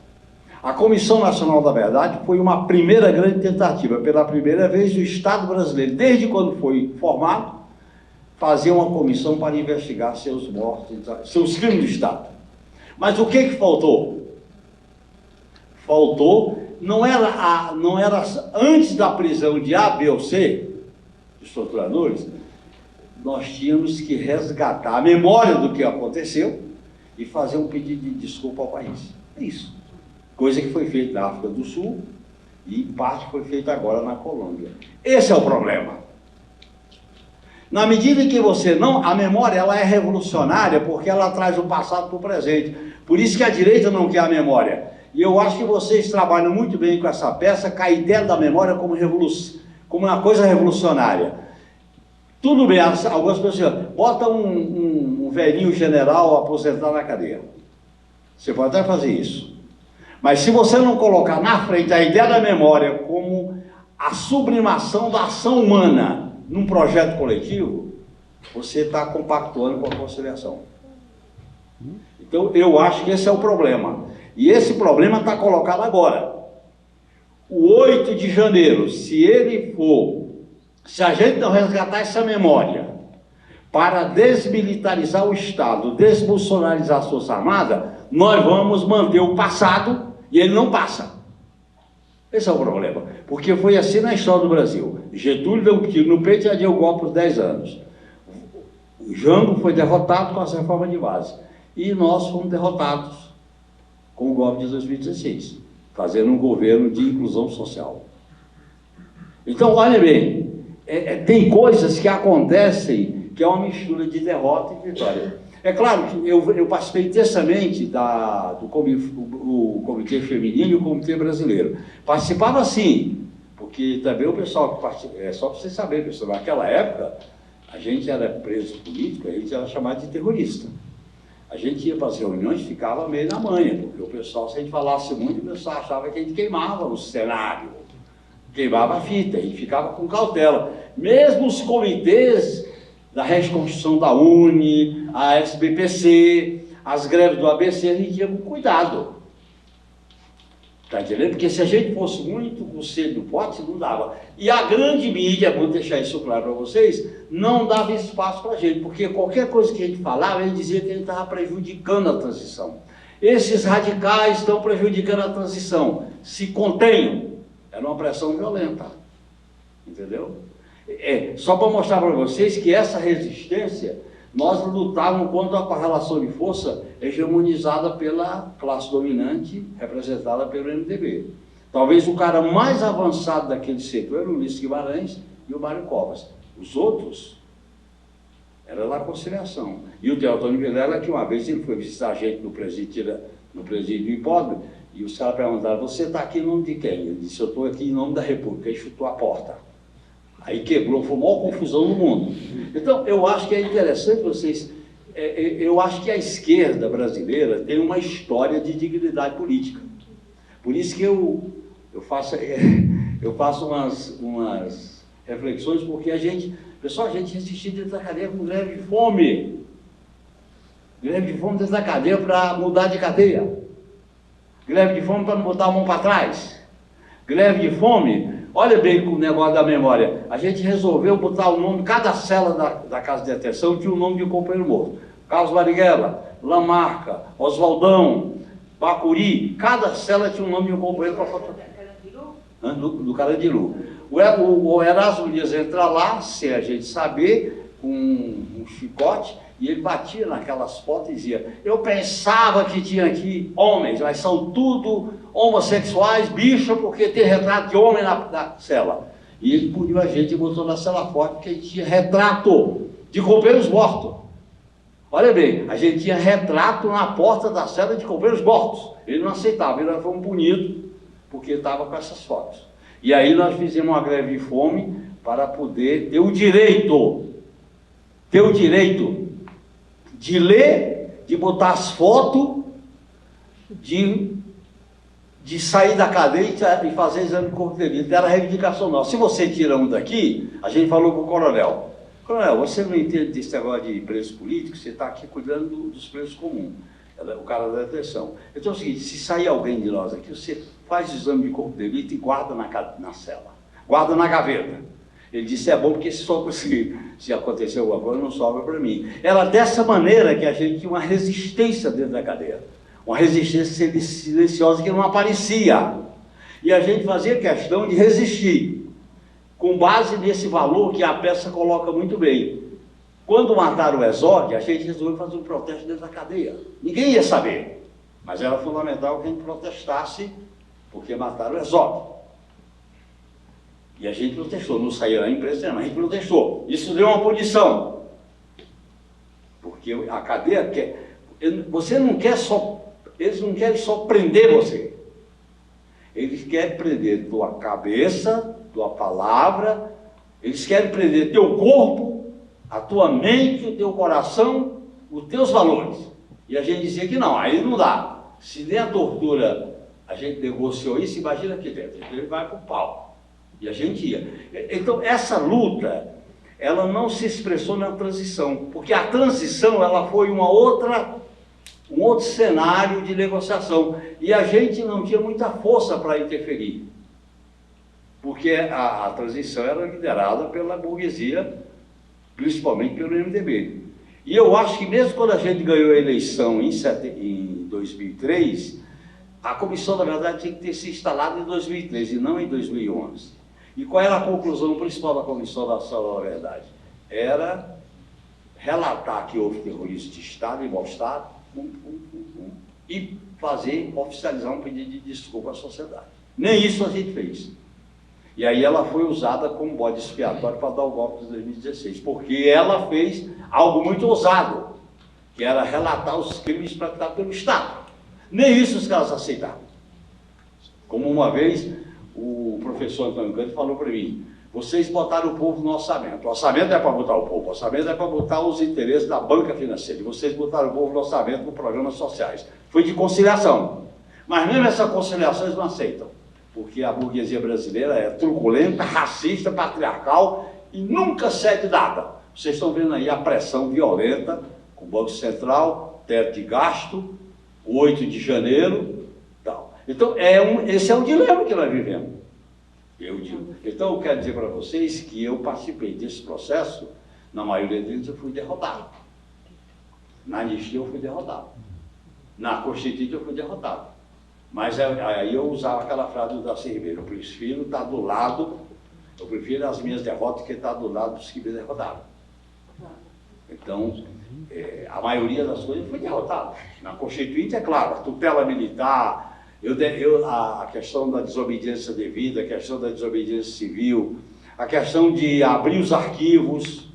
A Comissão Nacional da Verdade foi uma primeira grande tentativa. Pela primeira vez, o Estado brasileiro, desde quando foi formado, fazia uma comissão para investigar seus mortos, seus crimes do Estado. Mas o que faltou? Faltou, não era antes da prisão de A, B ou C, dos torturadores, nós tínhamos que resgatar a memória do que aconteceu e fazer um pedido de desculpa ao país. É isso. Coisa que foi feita na África do Sul e parte foi feita agora na Colômbia. Esse é o problema. Na medida que você não... A memória ela é revolucionária porque ela traz o passado para o presente. Por isso que a direita não quer a memória. E eu acho que vocês trabalham muito bem com essa peça, com a ideia da memória como uma coisa revolucionária. Tudo bem, algumas pessoas bota um velhinho general aposentado na cadeia. Você pode até fazer isso. Mas se você não colocar na frente a ideia da memória como a sublimação da ação humana num projeto coletivo, você está compactuando com a conciliação. Então, eu acho que esse é o problema. E esse problema está colocado agora. O 8 de janeiro, se a gente não resgatar essa memória para desmilitarizar o Estado, desbolsonarizar as Forças Armadas, nós vamos manter o passado e ele não passa. Esse é o problema. Porque foi assim na história do Brasil. Getúlio deu um tiro no peito e já deu golpe por 10 anos. O Jango foi derrotado com as reformas de base. E nós fomos derrotados com o golpe de 2016, fazendo um governo de inclusão social. Então, olha bem, tem coisas que acontecem que é uma mistura de derrota e vitória. É claro que eu participei intensamente do Comitê Feminino e o Comitê Brasileiro. Participava sim, porque também o pessoal que participava, só para vocês saberem, pessoal, naquela época, a gente era preso político, a gente era chamado de terrorista. A gente ia para as reuniões e ficava meio na manha, porque o pessoal, se a gente falasse muito, o pessoal achava que a gente queimava o cenário, queimava a fita, a gente ficava com cautela. Mesmo os comitês da reconstrução da UNE, a SBPC, as greves do ABC, a gente ia com cuidado. Está entendendo? Porque se a gente fosse muito com sede do pote, não dava. E a grande mídia, vou deixar isso claro para vocês, não dava espaço para a gente, porque qualquer coisa que a gente falava, ele dizia que a gente estava prejudicando a transição. Esses radicais estão prejudicando a transição. Se contenham. Era uma pressão violenta. Entendeu? Só para mostrar para vocês que essa resistência, nós lutávamos contra a relação de força hegemonizada pela classe dominante, representada pelo MDB. Talvez o cara mais avançado daquele setor era o Ulisses Guimarães e o Mário Covas. Os outros, era lá a conciliação. E o Teotônio Vilela, que uma vez ele foi visitar a gente no presídio do Hipódromo, e os caras perguntaram, você está aqui em nome de quem? Ele disse, eu estou aqui em nome da República. Ele chutou a porta. Aí quebrou, foi a maior confusão no mundo. Então, eu acho que é interessante vocês... eu acho que a esquerda brasileira tem uma história de dignidade política. Por isso que eu faço umas reflexões, porque pessoal, a gente resistiu dentro da cadeia com greve de fome. Greve de fome dentro da cadeia para mudar de cadeia. Greve de fome para não botar a mão para trás. Greve de fome... Olha bem o negócio da memória. A gente resolveu botar o nome de cada cela da casa de detenção, tinha o nome de um companheiro morto. Carlos Marighella, Lamarca, Oswaldão, Bacuri, cada cela tinha o nome de um companheiro para fotografar. Do Carandiru. O Erasmo Dias entra lá, sem a gente saber, com um chicote, e ele batia naquelas fotos e dizia, eu pensava que tinha aqui homens, mas são tudo homossexuais, bicho, porque tem retrato de homem na cela. E ele puniu a gente e botou na cela forte, porque a gente tinha retrato de companheiros mortos. Olha bem, a gente tinha retrato na porta da cela de companheiros mortos. Ele não aceitava, ele foi punido, porque estava com essas fotos. E aí nós fizemos uma greve de fome para poder ter o direito de ler, de botar as fotos, de sair da cadeia e fazer exame de corpo de delito. Era a reivindicação nossa. Se você tira um daqui, a gente falou com o coronel, você não entende desse negócio de preso político, você está aqui cuidando dos presos comuns, o cara da detenção. Então é o seguinte, se sair alguém de nós aqui, você faz o exame de corpo de delito e guarda na cela, guarda na gaveta. Ele disse, é bom porque se acontecer alguma coisa, não sobra para mim. Era dessa maneira que a gente tinha uma resistência dentro da cadeia. Uma resistência silenciosa que não aparecia. E a gente fazia questão de resistir, com base nesse valor que a peça coloca muito bem. Quando mataram o Exódio, a gente resolveu fazer um protesto dentro da cadeia. Ninguém ia saber, mas era fundamental que a gente protestasse, porque mataram o Exódio. E a gente protestou, não saiu na imprensa, mas a gente protestou. Isso deu uma punição. Porque a cadeia quer... Eles não querem só prender você. Eles querem prender tua cabeça, tua palavra, eles querem prender teu corpo, a tua mente, o teu coração, os teus valores. E a gente dizia que não, aí não dá. Se nem a tortura a gente negociou isso, imagina aqui dentro, ele vai para o pau. E a gente ia. Então, essa luta, ela não se expressou na transição, porque a transição, ela foi um outro cenário de negociação, e a gente não tinha muita força para interferir, porque a transição era liderada pela burguesia, principalmente pelo MDB. E eu acho que mesmo quando a gente ganhou a eleição em 2003, a comissão, na verdade, tinha que ter se instalado em 2013 e não em 2011. E qual era a conclusão principal da Comissão Nacional da Verdade? Era relatar que houve terrorismo de Estado e mau-estado e oficializar um pedido de desculpa à sociedade. Nem isso a gente fez. E aí ela foi usada como bode expiatório para dar o golpe de 2016, porque ela fez algo muito ousado, que era relatar os crimes praticados pelo Estado. Nem isso os caras aceitaram. Como uma vez o professor Antônio Canto falou para mim: vocês botaram o povo no orçamento. O orçamento é para botar o povo, o orçamento é para botar os interesses da banca financeira. E vocês botaram o povo no orçamento com programas sociais. Foi de conciliação. Mas mesmo essa conciliação eles não aceitam, porque a burguesia brasileira é truculenta, racista, patriarcal e nunca cede nada. Vocês estão vendo aí a pressão violenta com o Banco Central, teto de gasto, 8 de janeiro, tal. Então, esse é o dilema que nós vivemos. Então, eu quero dizer para vocês que eu participei desse processo, na maioria deles eu fui derrotado. Na anistia eu fui derrotado. Na Constituinte eu fui derrotado. Mas aí eu usava aquela frase do Darcy Ribeiro: eu prefiro estar do lado, eu prefiro as minhas derrotas que estar do lado dos que me derrotaram. Então, a maioria das coisas foi derrotada. Na Constituinte, é claro, a tutela militar, a questão da desobediência devida, a questão da desobediência civil, a questão de abrir os arquivos,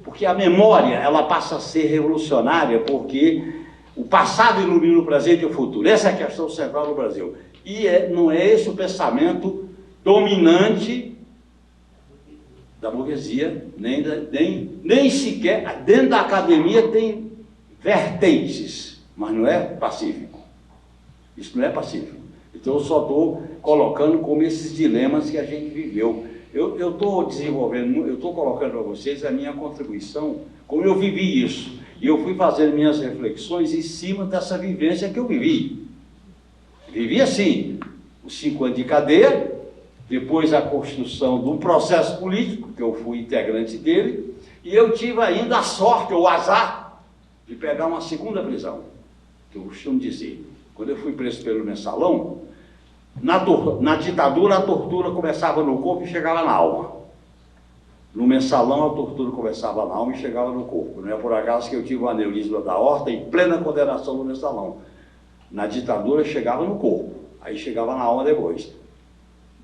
porque a memória ela passa a ser revolucionária, porque o passado ilumina o presente e o futuro. Essa é a questão central do Brasil. E não é esse o pensamento dominante da burguesia, nem sequer, dentro da academia tem vertentes, mas não é pacífico. Isso não é pacífico. Então eu só estou colocando como esses dilemas que a gente viveu. Eu estou desenvolvendo, eu estou colocando para vocês a minha contribuição, como eu vivi isso. E eu fui fazendo minhas reflexões em cima dessa vivência que eu vivi. Vivi assim, os 5 anos de cadeia, depois a construção de um processo político, que eu fui integrante dele, e eu tive ainda a sorte, ou o azar, de pegar uma segunda prisão, que eu costumo dizer. Quando eu fui preso pelo Mensalão, na ditadura a tortura começava no corpo e chegava na alma. No Mensalão a tortura começava na alma e chegava no corpo. Não é por acaso que eu tive um aneurisma da aorta em plena condenação do Mensalão. Na ditadura chegava no corpo, aí chegava na alma depois.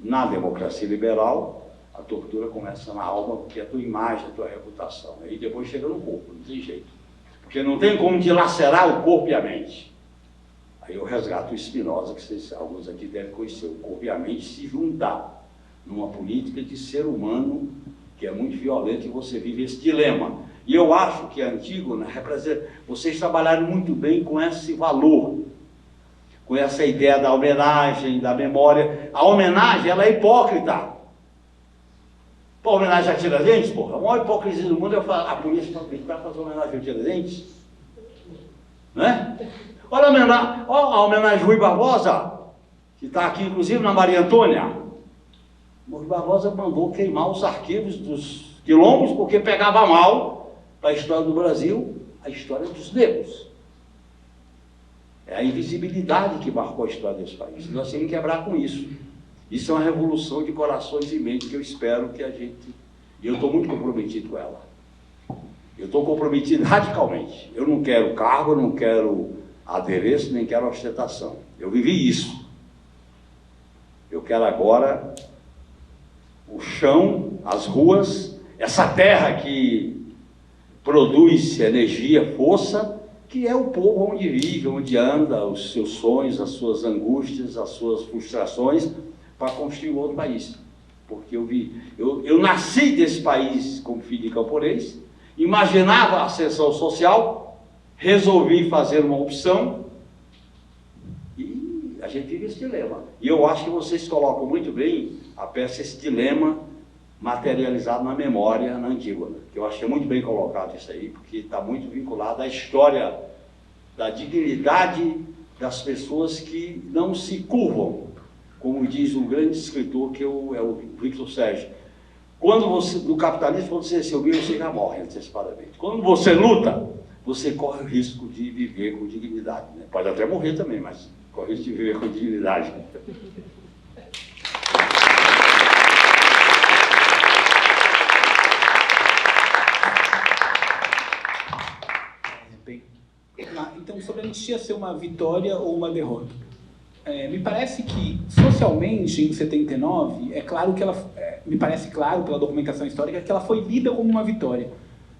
Na democracia liberal, a tortura começa na alma, porque é a tua imagem, a tua reputação. Aí depois chega no corpo, não tem jeito. Porque não tem como dilacerar o corpo e a mente. Aí eu resgato o Spinoza, que alguns aqui devem conhecer. O corpo e a mente se juntar numa política de ser humano que é muito violento, e você vive esse dilema. E eu acho que a Antígona representa... Vocês trabalharam muito bem com esse valor, com essa ideia da homenagem, da memória. A homenagem, ela é hipócrita. Pô, homenagem a Tiradentes, porra, a maior hipocrisia do mundo é a polícia militar fazer homenagem a Tiradentes. Né? Olha a homenagem a Rui Barbosa, que está aqui, inclusive, na Maria Antônia. O Rui Barbosa mandou queimar os arquivos dos quilombos, porque pegava mal para a história do Brasil, a história dos negros. É a invisibilidade que marcou a história desse país. Nós temos que quebrar com isso. Isso é uma revolução de corações e mentes que eu espero que a gente... E eu estou muito comprometido com ela. Eu estou comprometido radicalmente. Eu não quero cargo, eu não quero adereço, nem quero ostentação. Eu vivi isso. Eu quero agora o chão, as ruas, essa terra que produz energia, força, que é o povo onde vive, onde anda, os seus sonhos, as suas angústias, as suas frustrações, para construir outro país. Porque eu nasci desse país como filho de camponês, imaginava a ascensão social, resolvi fazer uma opção e a gente vive esse dilema. E eu acho que vocês colocam muito bem a peça, esse dilema materializado na memória, na Antígona, que eu achei muito bem colocado isso aí, porque está muito vinculado à história da dignidade das pessoas que não se curvam, como diz um grande escritor que é o Victor Sérgio. Quando você, no capitalismo, quando você se humilha, você já morre antecipadamente. Quando você luta, você corre o risco de viver com dignidade. Né? Pode até morrer também, mas corre o risco de viver com dignidade. Então, sobre a anistia ser uma vitória ou uma derrota. Me parece que, socialmente, em 79, é claro que ela... me parece claro, pela documentação histórica, que ela foi lida como uma vitória.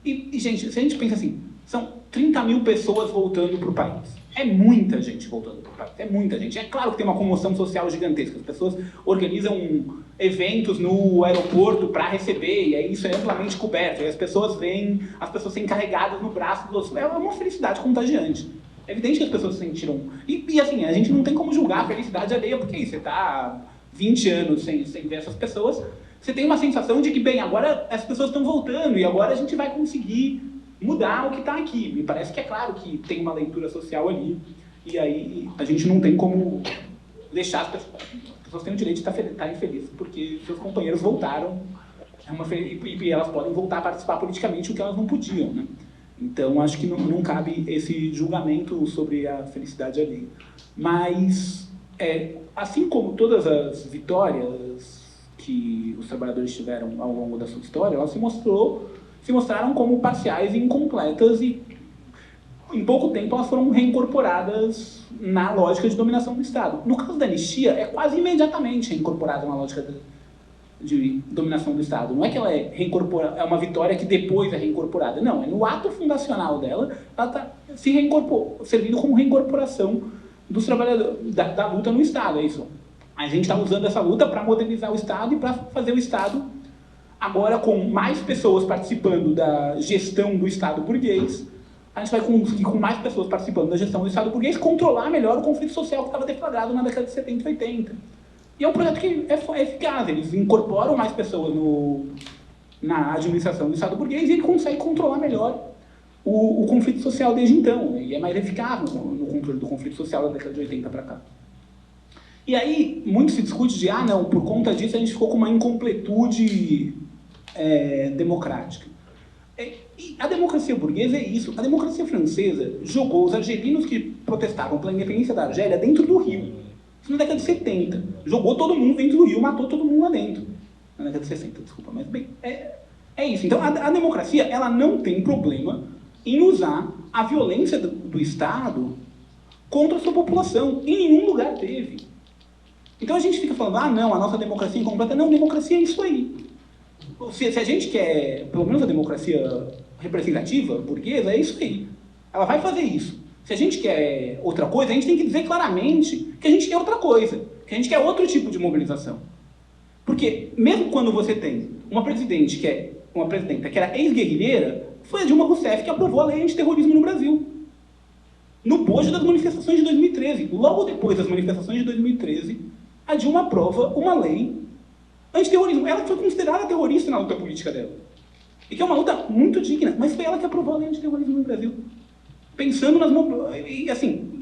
E, gente, se a gente pensa assim, são 30 mil pessoas voltando para o país. É muita gente voltando para o país, é muita gente. É claro que tem uma comoção social gigantesca. As pessoas organizam eventos no aeroporto para receber, e aí isso é amplamente coberto. E as pessoas veem as pessoas sendo carregadas no braço dos outros. É uma felicidade contagiante. É evidente que as pessoas se sentiram... E assim, a gente não tem como julgar a felicidade alheia, porque você está 20 anos sem ver essas pessoas, você tem uma sensação de que, bem, agora as pessoas estão voltando e agora a gente vai conseguir mudar o que está aqui. Me parece que é claro que tem uma leitura social ali, e aí a gente não tem como deixar as pessoas têm o direito de estar infelizes, porque seus companheiros voltaram, e elas podem voltar a participar politicamente, o que elas não podiam, né? Então, acho que não cabe esse julgamento sobre a felicidade alheia. Mas, assim como todas as vitórias que os trabalhadores tiveram ao longo da sua história, elas se mostraram como parciais e incompletas, e em pouco tempo elas foram reincorporadas na lógica de dominação do Estado. No caso da anistia, é quase imediatamente reincorporada na lógica de dominação do Estado. Não é que ela é uma vitória que depois é reincorporada. Não, é no ato fundacional dela, ela está servindo como reincorporação dos trabalhadores, da luta no Estado, é isso. A gente está usando essa luta para modernizar o Estado e para fazer o Estado, agora com mais pessoas participando da gestão do Estado burguês, a gente vai conseguir, com mais pessoas participando da gestão do Estado burguês, controlar melhor o conflito social que estava deflagrado na década de 70 e 80. E é um projeto que é eficaz, eles incorporam mais pessoas na administração do Estado burguês e ele consegue controlar melhor o conflito social desde então, e é mais eficaz no controle do conflito social da década de 80 para cá. E aí, muito se discute de, não, por conta disso a gente ficou com uma incompletude democrática. E a democracia burguesa é isso. A democracia francesa jogou os argelinos que protestavam pela independência da Argélia dentro do Rio. Isso na década de 70. Jogou todo mundo dentro do Rio, matou todo mundo lá dentro. Na década de 60, desculpa. Mas, bem, é isso. Então, a democracia, ela não tem problema em usar a violência do Estado contra a sua população. Em nenhum lugar teve. Então, a gente fica falando, não, a nossa democracia é incompleta. Não, democracia é isso aí. Se a gente quer, pelo menos a democracia representativa, burguesa, é isso aí. Ela vai fazer isso. Se a gente quer outra coisa, a gente tem que dizer claramente que a gente quer outra coisa, que a gente quer outro tipo de mobilização. Porque, mesmo quando você tem uma presidenta que era ex-guerrilheira, foi a Dilma Rousseff que aprovou a lei antiterrorismo no Brasil. No bojo das manifestações de 2013. Logo depois das manifestações de 2013, a Dilma aprova uma lei antiterrorismo. Ela foi considerada terrorista na luta política dela. E que é uma luta muito digna, mas foi ela que aprovou a lei antiterrorismo no Brasil. Pensando e assim,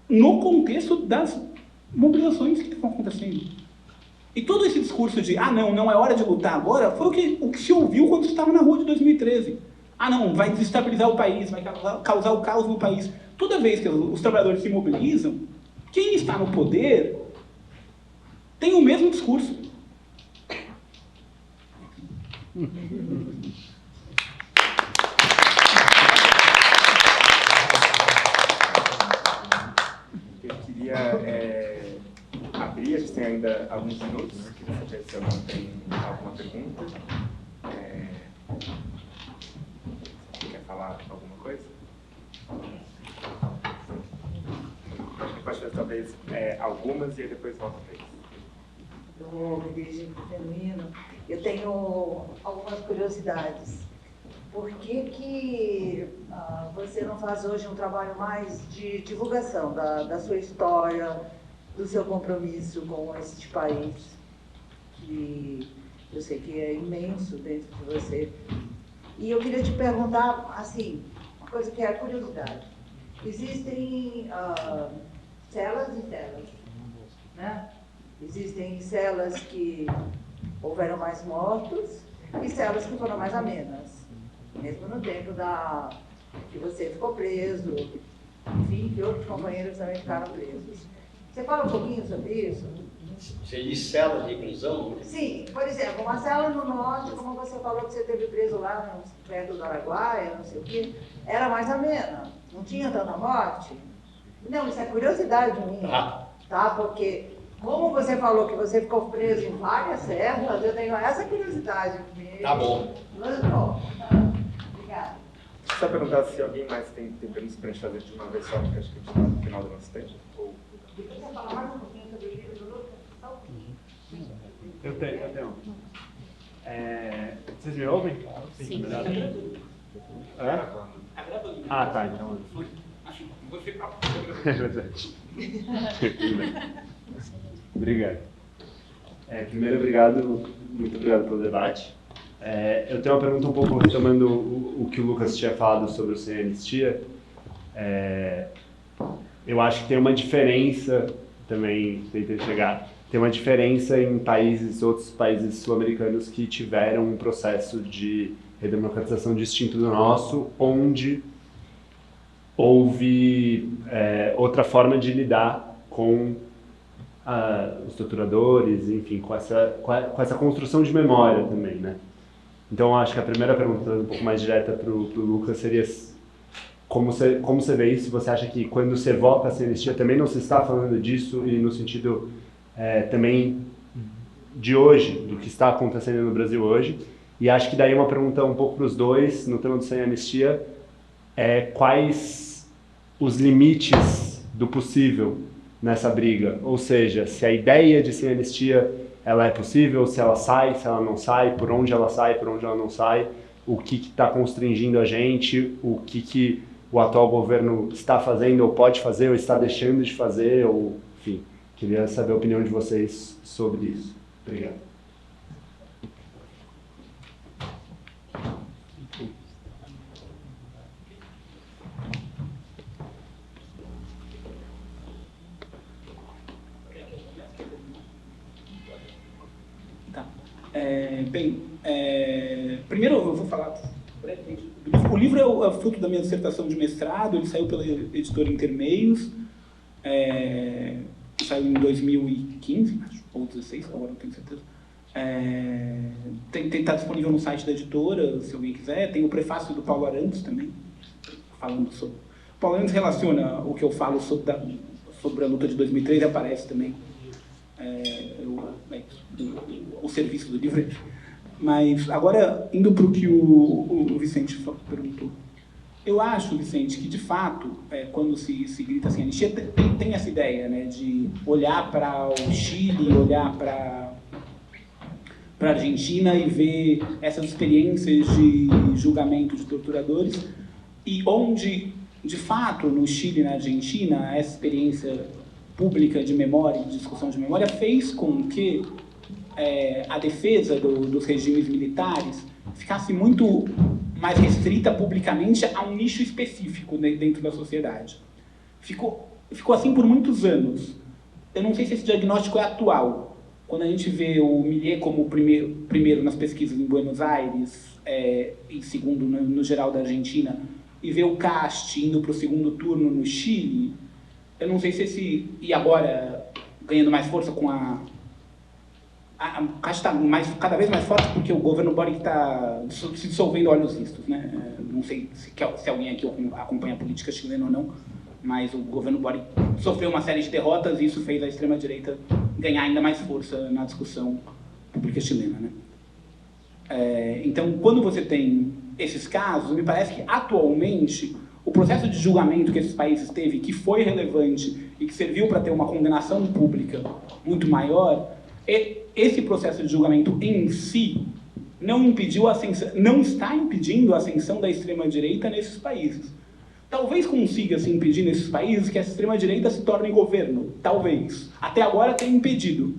no contexto das mobilizações que estão acontecendo. E todo esse discurso de, não é hora de lutar agora, foi o que se ouviu quando se estava na rua de 2013. Não, vai desestabilizar o país, vai causar o caos no país. Toda vez que os trabalhadores se mobilizam, quem está no poder tem o mesmo discurso. Eu queria abrir, a gente tem ainda alguns minutos, queria saber se alguém tem alguma pergunta. Quer falar alguma coisa? Acho que pode fazer talvez algumas e aí depois volta para isso. Eu vou me dirigir para o feminino. Eu tenho algumas curiosidades. Por que você não faz hoje um trabalho mais de divulgação da sua história, do seu compromisso com este país, que eu sei que é imenso dentro de você? E eu queria te perguntar, assim, uma coisa que é a curiosidade. Existem celas e celas, né? Existem celas que houveram mais mortos e celas que foram mais amenas. Mesmo no tempo que você ficou preso, enfim, que outros companheiros também ficaram presos. Você fala um pouquinho sobre isso? Você diz cela de prisão? Sim, por exemplo, uma cela no norte, como você falou que você teve preso lá perto do Araguaia, não sei o quê, era mais amena, não tinha tanta morte. Não, isso é curiosidade minha, tá? Porque, como você falou que você ficou preso em várias celas, eu tenho essa curiosidade mesmo. Tá bom. Obrigada. Só perguntar se alguém mais tem perguntas para a gente fazer de uma vez só, porque acho que a gente está no final do nosso tempo. Ou... Depois você fala mais um pouquinho sobre o livro do Lucas? Eu tenho. Vocês me ouvem? Sim. É? Ah, tá, então. É verdade. Tudo bem. Obrigado. Primeiro, muito obrigado pelo debate. Eu tenho uma pergunta um pouco retomando o que o Lucas tinha falado sobre o Sem Anistia. Eu acho que tem uma diferença, também tentei chegar, tem uma diferença em outros países sul-americanos que tiveram um processo de redemocratização distinto do nosso, onde houve outra forma de lidar com os torturadores, enfim, com essa construção de memória também, né? Então, acho que a primeira pergunta, um pouco mais direta para o Lucas, seria como você vê isso? Você acha que quando você evoca essa anistia também não se está falando disso e no sentido também de hoje, do que está acontecendo no Brasil hoje? E acho que daí uma pergunta um pouco para os dois, no tema do Sem Anistia, quais os limites do possível nessa briga? Ou seja, se a ideia de Sem Anistia ela é possível, se ela sai, se ela não sai, por onde ela sai, por onde ela não sai, o que está constringindo a gente, o que o atual governo está fazendo, ou pode fazer, ou está deixando de fazer, ou, enfim, queria saber a opinião de vocês sobre isso. Obrigado. Primeiro eu vou falar brevemente. O livro é fruto da minha dissertação de mestrado, ele saiu pela editora Intermeios, saiu em 2015, acho, ou 2016, agora não tenho certeza. Está disponível no site da editora, se alguém quiser. Tem o prefácio do Paulo Arantes também, falando sobre... O Paulo Arantes relaciona o que eu falo sobre a luta de 2003 e aparece também o serviço do livro. Mas agora, indo para o que o Vicente perguntou. Eu acho, Vicente, que de fato, quando se grita assim, anistia, tem essa ideia, né, de olhar para o Chile, olhar para a Argentina e ver essas experiências de julgamento de torturadores, e onde, de fato, no Chile e na Argentina, essa experiência pública de memória, de discussão de memória, fez com que a defesa dos regimes militares ficasse muito mais restrita publicamente a um nicho específico dentro da sociedade. Ficou assim por muitos anos. Eu não sei se esse diagnóstico é atual. Quando a gente vê o Millet como primeiro nas pesquisas em Buenos Aires, e segundo no geral da Argentina, e vê o Cast indo para o segundo turno no Chile, eu não sei se e agora ganhando mais força com a Caixa está cada vez mais forte porque o governo Boric está se dissolvendo a olhos vistos, né? Não sei se alguém aqui acompanha a política chilena ou não, mas o governo Boric sofreu uma série de derrotas e isso fez a extrema-direita ganhar ainda mais força na discussão pública chilena, né? Então, quando você tem esses casos, me parece que atualmente o processo de julgamento que esses países teve, que foi relevante e que serviu para ter uma condenação pública muito maior, esse processo de julgamento em si não está impedindo a ascensão da extrema-direita nesses países. Talvez consiga se impedir nesses países que essa extrema-direita se torne governo. Talvez. Até agora tem impedido.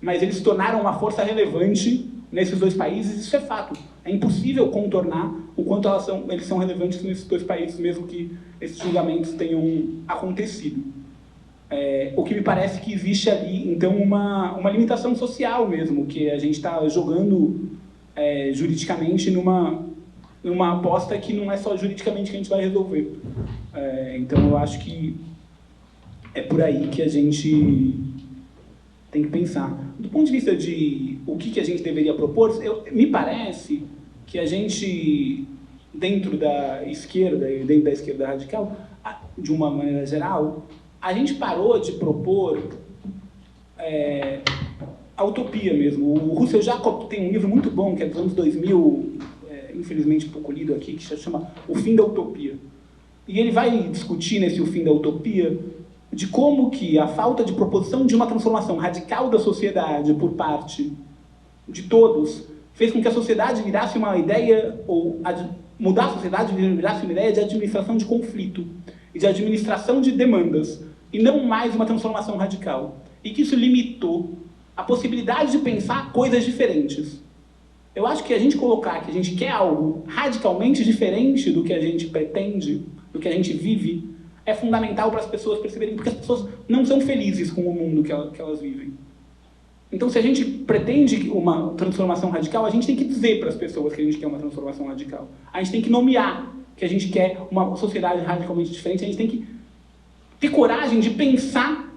Mas eles se tornaram uma força relevante nesses dois países, isso é fato. É impossível contornar o quanto eles são relevantes nesses dois países, mesmo que esses julgamentos tenham acontecido. O que me parece que existe ali, então, uma limitação social mesmo, que a gente está jogando juridicamente numa aposta que não é só juridicamente que a gente vai resolver. Então, eu acho que é por aí que a gente Tem que pensar. Do ponto de vista de o que a gente deveria propor, me parece que a gente, dentro da esquerda e dentro da esquerda radical, de uma maneira geral, a gente parou de propor a utopia mesmo. O Russell Jacob tem um livro muito bom, que é dos anos 2000, infelizmente pouco lido aqui, que se chama O Fim da Utopia. E ele vai discutir nesse O Fim da Utopia de como que a falta de proposição de uma transformação radical da sociedade por parte de todos fez com que a sociedade virasse uma ideia, ou mudar a sociedade virasse uma ideia de administração de conflito e de administração de demandas, e não mais uma transformação radical. E que isso limitou a possibilidade de pensar coisas diferentes. Eu acho que a gente colocar que a gente quer algo radicalmente diferente do que a gente pretende, do que a gente vive, é fundamental para as pessoas perceberem, porque as pessoas não são felizes com o mundo que elas vivem. Então, se a gente pretende uma transformação radical, a gente tem que dizer para as pessoas que a gente quer uma transformação radical. A gente tem que nomear que a gente quer uma sociedade radicalmente diferente, a gente tem que ter coragem de pensar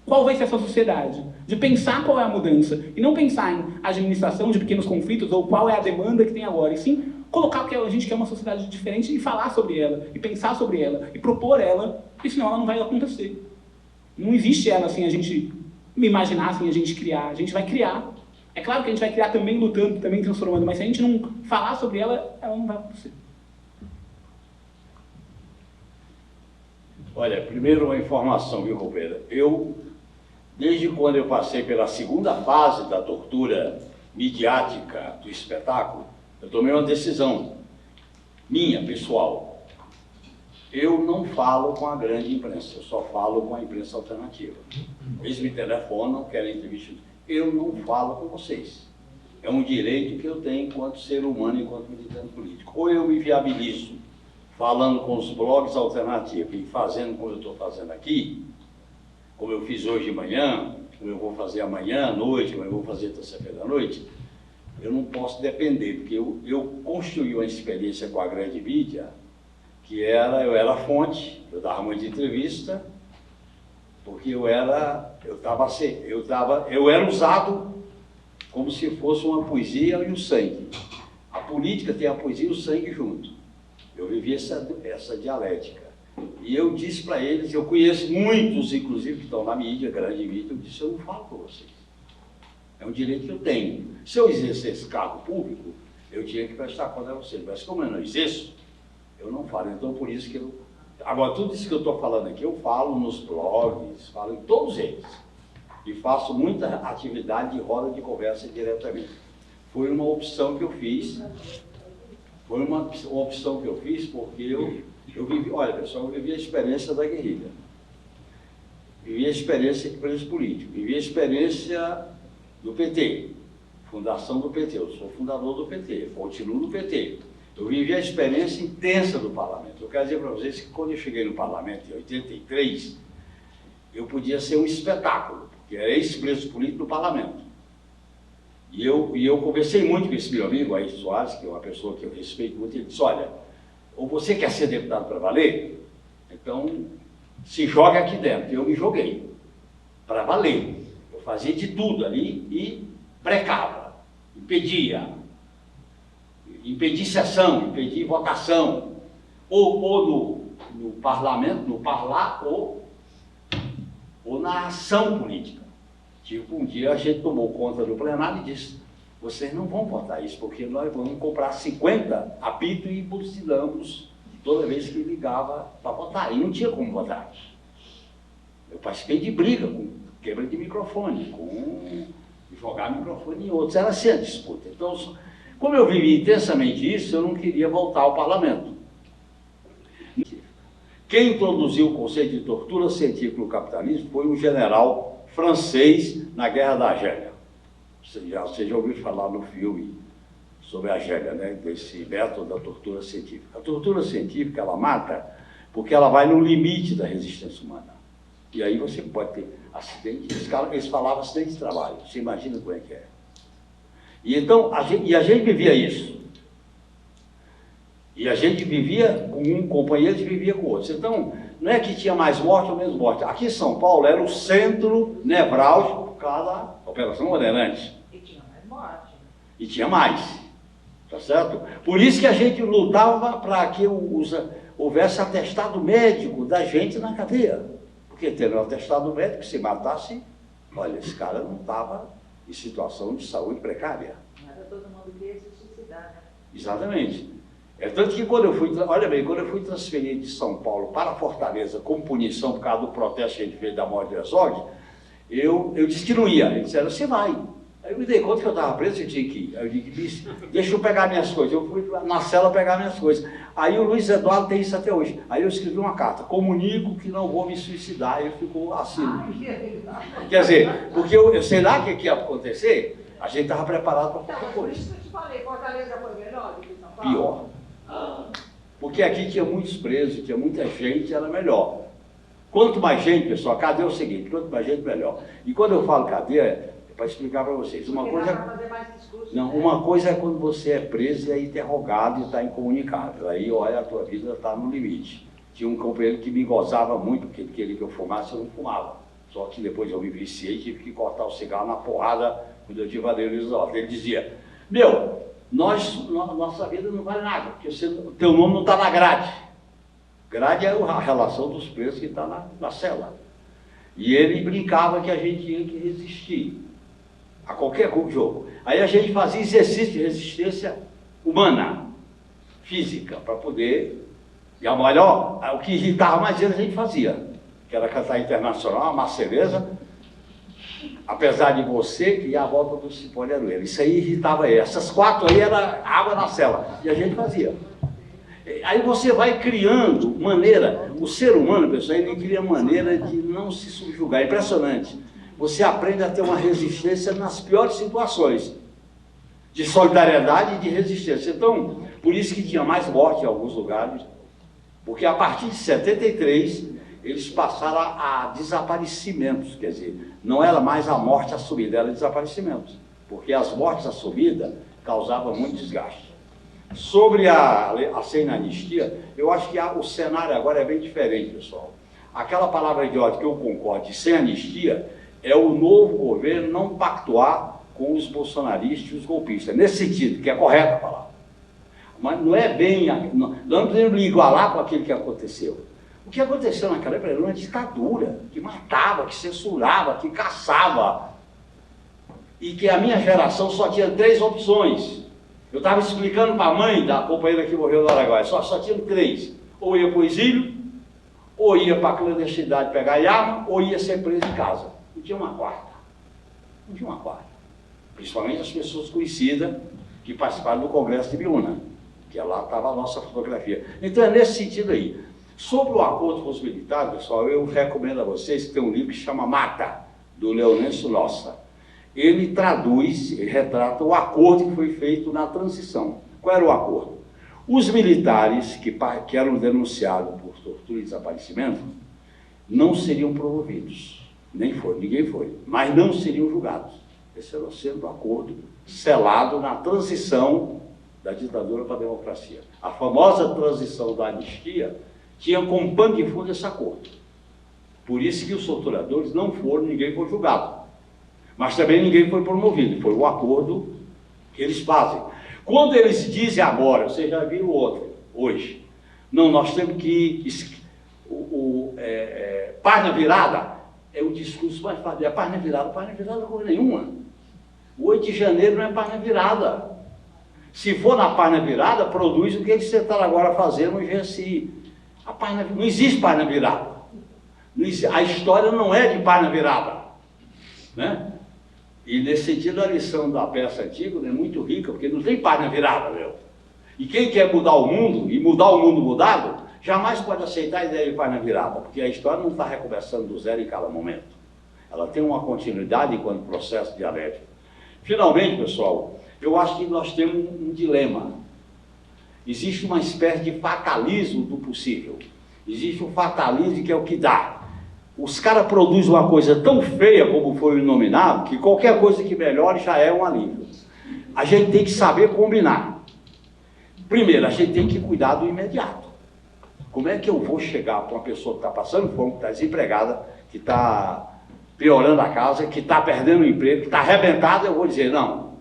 qual vai ser essa sociedade, de pensar qual é a mudança, e não pensar em administração de pequenos conflitos ou qual é a demanda que tem agora, e sim colocar que a gente quer uma sociedade diferente e falar sobre ela, e pensar sobre ela, e propor ela, porque senão ela não vai acontecer. Não existe ela assim, a gente imaginar, assim, a gente criar. A gente vai criar. É claro que a gente vai criar também lutando, também transformando, mas se a gente não falar sobre ela, ela não vai acontecer. Olha, primeiro uma informação, viu, Roupeira? Desde quando eu passei pela segunda fase da tortura midiática do espetáculo, eu tomei uma decisão minha, pessoal. Eu não falo com a grande imprensa, eu só falo com a imprensa alternativa. Eles me telefonam, querem entrevista. Eu não falo com vocês. É um direito que eu tenho enquanto ser humano, enquanto militante político. Ou eu me viabilizo falando com os blogs alternativos e fazendo como eu estou fazendo aqui, como eu fiz hoje de manhã, como eu vou fazer amanhã à noite, como eu vou fazer terça-feira à noite, eu não posso depender, porque eu construí uma experiência com a grande mídia, que eu era fonte, eu dava muita entrevista, porque eu era usado como se fosse uma poesia e o sangue. A política tem a poesia e o sangue junto. Eu vivi essa dialética. E eu disse para eles, eu conheço muitos, inclusive, que estão na mídia, grande mídia, eu disse, eu não falo com vocês. É um direito que eu tenho. Se eu exercesse cargo público, eu tinha que prestar conta a vocês. Mas como eu não exerço, eu não falo. Então, por isso que eu... Agora, tudo isso que eu estou falando aqui, eu falo nos blogs, falo em todos eles. E faço muita atividade de roda de conversa diretamente. Foi uma opção que eu fiz. Foi uma opção que eu fiz porque eu vivi... Olha, pessoal, eu vivi a experiência da guerrilha. Vivi a experiência de preso político. Vivi a experiência do PT, fundação do PT. Eu sou fundador do PT, continuo no PT. Eu vivi a experiência intensa do parlamento. Eu quero dizer para vocês que quando eu cheguei no parlamento em 83, eu podia ser um espetáculo, porque era ex-preso político do parlamento. E eu conversei muito com esse meu amigo, Ayrton Soares, que é uma pessoa que eu respeito muito, ele disse, olha, ou você quer ser deputado para valer, então se joga aqui dentro. Eu me joguei para valer. Eu fazia de tudo ali e brecava, impedia sessão, impedir votação, ou no parlamento, no parlar, ou na ação política. Tipo, um dia a gente tomou conta do plenário e disse, vocês não vão votar isso, porque nós vamos comprar 50 apitos e buzinamos toda vez que ligava para votar. E não tinha como votar. Eu participei de briga, com quebra de microfone, com jogar microfone em outros. Era assim a disputa. Então, como eu vivi intensamente isso, eu não queria voltar ao parlamento. Quem introduziu o conceito de tortura científica no capitalismo foi um general francês na Guerra da Argélia. Você já ouviu falar no filme sobre a Argélia, né? Desse método da tortura científica. A tortura científica, ela mata porque ela vai no limite da resistência humana. E aí você pode ter acidente, eles falavam acidente de trabalho, você imagina como é que é. E então, a gente vivia isso. E a gente vivia com um companheiro e vivia com outros. Então, não é que tinha mais morte ou menos morte. Aqui em São Paulo era o centro nevrálgico por causa da Operação Bandeirantes. E tinha mais morte. E tinha mais. Tá certo? Por isso que a gente lutava para que houvesse atestado médico da gente na cadeia. Porque tendo um atestado médico, se matasse, olha, esse cara não estava em situação de saúde precária. Não era todo mundo que ia se suicidar, né? Exatamente. É tanto que quando eu fui, olha bem, quando eu fui transferido de São Paulo para Fortaleza como punição por causa do protesto que a gente fez da morte de Herzog, eu disse que não ia. Eles disseram, você vai. Aí eu me dei conta que eu estava preso e tinha que ir. Aí eu disse, deixa eu pegar minhas coisas. Eu fui na cela pegar minhas coisas. Aí o Luiz Eduardo tem isso até hoje. Aí eu escrevi uma carta, comunico que não vou me suicidar. Aí ficou assim. Quer dizer, porque eu sei lá o que ia acontecer, a gente estava preparado para qualquer Por coisa. isso que eu te falei, Fortaleza foi melhor do que São Paulo? Pior. Porque aqui tinha muitos presos, tinha muita gente, era melhor. Quanto mais gente, pessoal, a cadeia é o seguinte, quanto mais gente, melhor. E quando eu falo cadeia, é para explicar para vocês. Uma Porque coisa, dá pra fazer mais discurso, não, né? uma coisa é quando você é preso e é interrogado e está incomunicável. Aí, olha, a tua vida está no limite. Tinha um companheiro que me gozava muito, porque ele queria que eu fumasse, eu não fumava. Só que depois eu me viciei e tive que cortar o cigarro na porrada quando eu tive a neurolisóide. Ele dizia, nossa vida não vale nada, porque o teu nome não está na grade. Grade é a relação dos presos que está na cela. E ele brincava que a gente tinha que resistir a qualquer jogo. Aí a gente fazia exercício de resistência humana, física, para poder... E a melhor, o que irritava mais ele a gente fazia, que era cantar internacional, uma cerveja, apesar de você que ia à volta do cipó de aroeira. Isso aí irritava ele. Essas 4 aí era água na cela. E a gente fazia. Aí você vai criando maneira. O ser humano, pessoal, ele cria maneira de não se subjugar. É impressionante. Você aprende a ter uma resistência nas piores situações. De solidariedade e de resistência. Então, por isso que tinha mais morte em alguns lugares. Porque a partir de 73, eles passaram a desaparecimentos. Quer dizer, não era mais a morte assumida, era desaparecimentos. Porque as mortes assumidas causavam muito desgaste. Sobre a sem anistia, eu acho que o cenário agora é bem diferente, pessoal. Aquela palavra de ódio que eu concordo, de sem anistia, é o novo governo não pactuar com os bolsonaristas e os golpistas. Nesse sentido, que é correta a palavra. Mas não é bem... Não podemos igualar com aquilo que aconteceu. O que aconteceu naquela época era uma ditadura, que matava, que censurava, que caçava. E que a minha geração só tinha 3 opções. Eu estava explicando para a mãe da companheira que morreu no Araguaia, só tinha 3. Ou ia para o exílio, ou ia para a clandestinidade pegar arma, ou ia ser preso em casa. Não tinha uma quarta. Não tinha uma quarta. Principalmente as pessoas conhecidas que participaram do Congresso de Biúna, que lá estava a nossa fotografia. Então é nesse sentido aí. Sobre o acordo com os militares, pessoal, eu recomendo a vocês que tem um livro que chama Mata, do Leonêncio Nossa. Ele traduz, retrata o acordo que foi feito na transição. Qual era o acordo? Os militares que eram denunciados por tortura e desaparecimento não seriam promovidos. Nem foi, ninguém foi. Mas não seriam julgados. Esse era sendo o acordo selado na transição da ditadura para a democracia. A famosa transição da anistia tinha como pano de fundo esse acordo. Por isso que os torturadores não foram, ninguém foi julgado. Mas também ninguém foi promovido. Foi o acordo que eles fazem. Quando eles dizem agora, vocês já viram o outro, hoje, não, nós temos que... página virada é o discurso mais fácil. É página virada não é coisa nenhuma. O 8 de janeiro não é página virada. Se for na página virada, produz o que eles estão agora fazendo no GSI. Não existe página virada. A história não é de página virada. Né? E nesse sentido a lição da peça antiga é muito rica, porque não tem página virada, meu. E quem quer mudar o mundo, e mudar o mundo mudado, jamais pode aceitar a ideia de página virada, porque a história não está recomeçando do zero em cada momento. Ela tem uma continuidade enquanto processo dialético. Finalmente, pessoal, eu acho que nós temos um dilema. Existe uma espécie de fatalismo do possível. Existe um fatalismo que é o que dá. Os caras produzem uma coisa tão feia como foi o Inominável, que qualquer coisa que melhore já é um alívio. A gente tem que saber combinar. Primeiro, a gente tem que cuidar do imediato. Como é que eu vou chegar para uma pessoa que está passando fome, que está desempregada, que está piorando a casa, que está perdendo o emprego, que está arrebentada, eu vou dizer, não,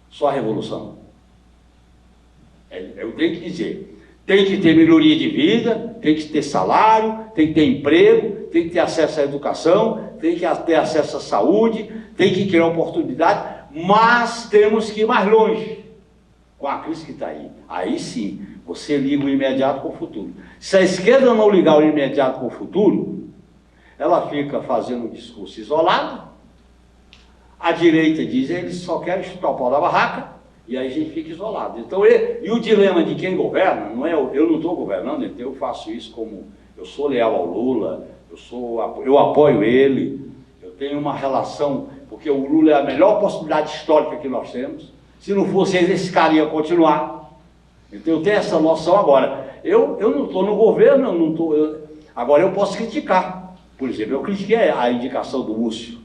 só a revolução. Eu tenho que dizer, tem que ter melhoria de vida, tem que ter salário, tem que ter emprego, tem que ter acesso à educação, tem que ter acesso à saúde, tem que criar oportunidade, mas temos que ir mais longe com a crise que está aí. Aí sim, você liga o imediato com o futuro. Se a esquerda não ligar o imediato com o futuro, ela fica fazendo um discurso isolado, a direita diz, eles só querem chutar o pau da barraca, e aí a gente fica isolado. Então, e o dilema de quem governa, não é, eu não estou governando, então eu faço isso como, eu sou leal ao Lula, eu apoio ele, eu tenho uma relação, porque o Lula é a melhor possibilidade histórica que nós temos, se não fosse ele, esse cara ia continuar. Então eu tenho essa noção agora. Eu não estou no governo, eu não tô, agora eu posso criticar. Por exemplo, eu critiquei a indicação do Múcio.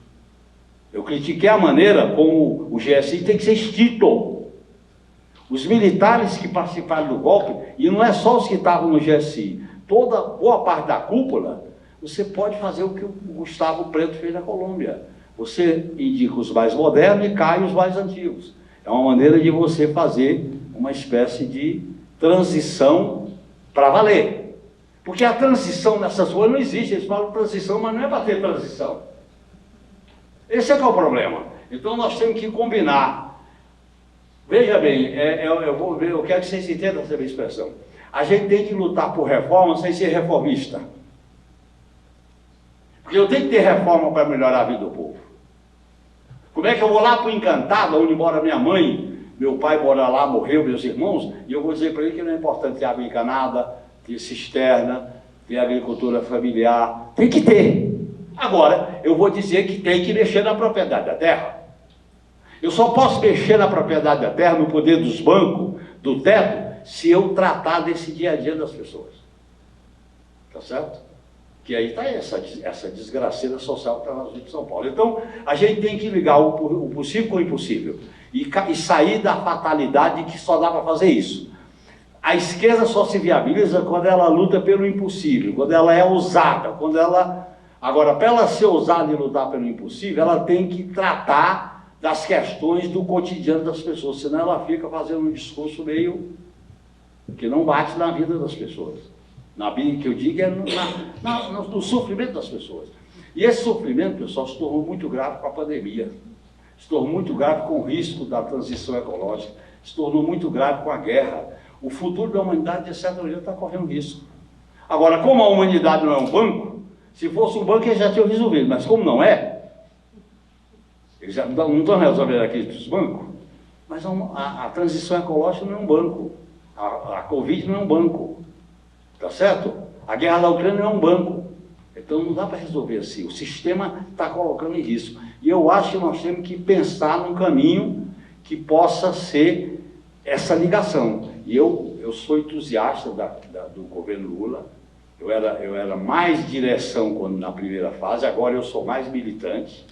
Eu critiquei a maneira como o GSI tem que ser extinto. Os militares que participaram do golpe, e não é só os que estavam no GSI, boa parte da cúpula, você pode fazer o que o Gustavo Preto fez na Colômbia. Você indica os mais modernos e cai os mais antigos. É uma maneira de você fazer uma espécie de transição para valer. Porque a transição nessas coisas não existe. Eles falam transição, mas não é para ter transição. Esse é que é o problema. Então nós temos que combinar. Veja bem, eu quero que vocês entendam essa minha expressão. A gente tem que lutar por reforma sem ser reformista. Porque eu tenho que ter reforma para melhorar a vida do povo. Como é que eu vou lá para o Encantado, onde mora minha mãe, meu pai mora lá, morreu, meus irmãos, e eu vou dizer para ele que não é importante ter água encanada, ter cisterna, ter agricultura familiar, tem que ter. Agora, eu vou dizer que tem que mexer na propriedade da terra. Eu só posso mexer na propriedade da terra, no poder dos bancos, do teto, se eu tratar desse dia a dia das pessoas. Tá certo? Que aí está essa desgraceira social que está na Zona de São Paulo. Então, a gente tem que ligar o possível com o impossível e sair da fatalidade que só dá para fazer isso. A esquerda só se viabiliza quando ela luta pelo impossível, quando ela é ousada, quando ela... Agora, para ela ser ousada e lutar pelo impossível, ela tem que tratar das questões do cotidiano das pessoas, senão ela fica fazendo um discurso meio que não bate na vida das pessoas. Na vida que eu digo é no sofrimento das pessoas. E esse sofrimento, pessoal, se tornou muito grave com a pandemia, se tornou muito grave com o risco da transição ecológica, se tornou muito grave com a guerra. O futuro da humanidade, de certa maneira, está correndo risco. Agora, como a humanidade não é um banco, se fosse um banco, eles já tinham resolvido, mas como não é, eles já não estão resolvendo a crise dos bancos, mas a transição ecológica não é um banco, a Covid não é um banco. Tá certo? A guerra da Ucrânia é um banco. Então não dá para resolver assim. O sistema está colocando em risco. E eu acho que nós temos que pensar num caminho que possa ser essa ligação. E eu sou entusiasta do governo Lula. Eu era mais direção quando na primeira fase, agora eu sou mais militante.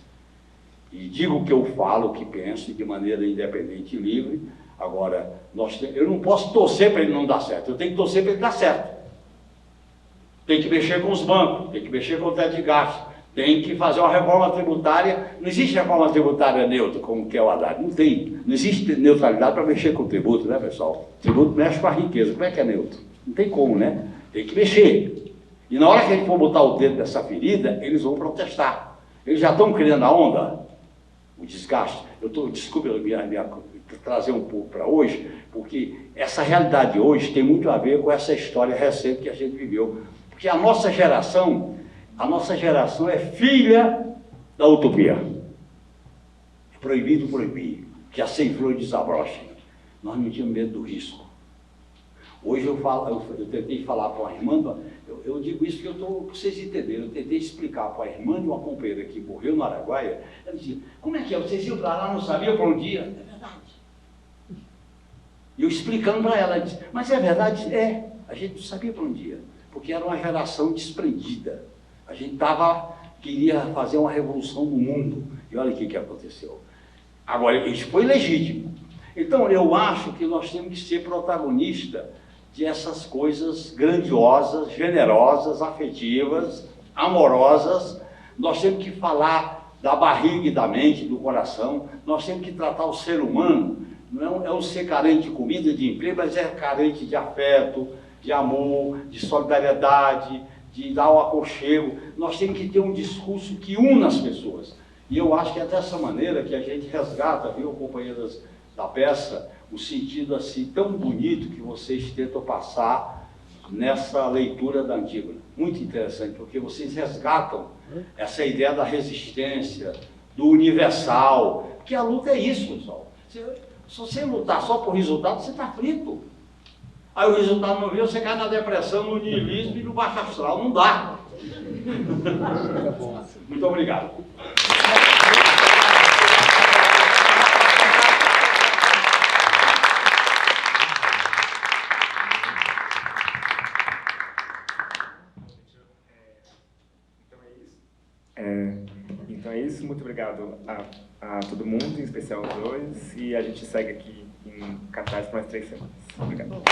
E digo o que eu falo, o que penso, de maneira independente e livre. Agora, eu não posso torcer para ele não dar certo. Eu tenho que torcer para ele dar certo. Tem que mexer com os bancos, tem que mexer com o teto de gastos, tem que fazer uma reforma tributária. Não existe reforma tributária neutra, como que é o Haddad. Não tem. Não existe neutralidade para mexer com o tributo, né, pessoal? O tributo mexe com a riqueza. Como é que é neutro? Não tem como, né? Tem que mexer. E na hora que a gente for botar o dedo nessa ferida, eles vão protestar. Eles já estão criando a onda, o desgaste. Desculpa eu trazer um pouco para hoje, porque essa realidade de hoje tem muito a ver com essa história recente que a gente viveu. Porque a nossa geração é filha da utopia. É proibido proibir, que a sem-flor desabroche. Nós não tínhamos medo do risco. Hoje eu tentei falar para uma irmã, eu digo isso porque para vocês entenderem, eu tentei explicar para a irmã de uma companheira que morreu no Araguaia, ela dizia, como é que é? Vocês iam para lá, não sabiam para onde ia? É verdade. E eu explicando para ela, ela disse, mas é verdade? É, a gente não sabia para onde ia. Porque era uma geração desprendida. A gente queria fazer uma revolução no mundo. E olha o que aconteceu. Agora, isso foi legítimo. Então, eu acho que nós temos que ser protagonista de essas coisas grandiosas, generosas, afetivas, amorosas. Nós temos que falar da barriga e da mente, do coração. Nós temos que tratar o ser humano, não é um ser carente de comida, de emprego, mas é carente de afeto, de amor, de solidariedade, de dar o aconchego. Nós temos que ter um discurso que una as pessoas. E eu acho que é dessa maneira que a gente resgata, viu, companheiras da peça, o sentido assim tão bonito que vocês tentam passar nessa leitura da Antígona. Muito interessante, porque vocês resgatam essa ideia da resistência, do universal, porque a luta é isso, pessoal. Se você lutar só por resultado, você está frito. Aí o resultado não veio, você cai na depressão, no niilismo e no baixo astral. Não dá. Muito obrigado. Então é isso, muito obrigado a todo mundo, em especial aos dois, e a gente segue aqui em cartaz por mais 3 semanas. Obrigado.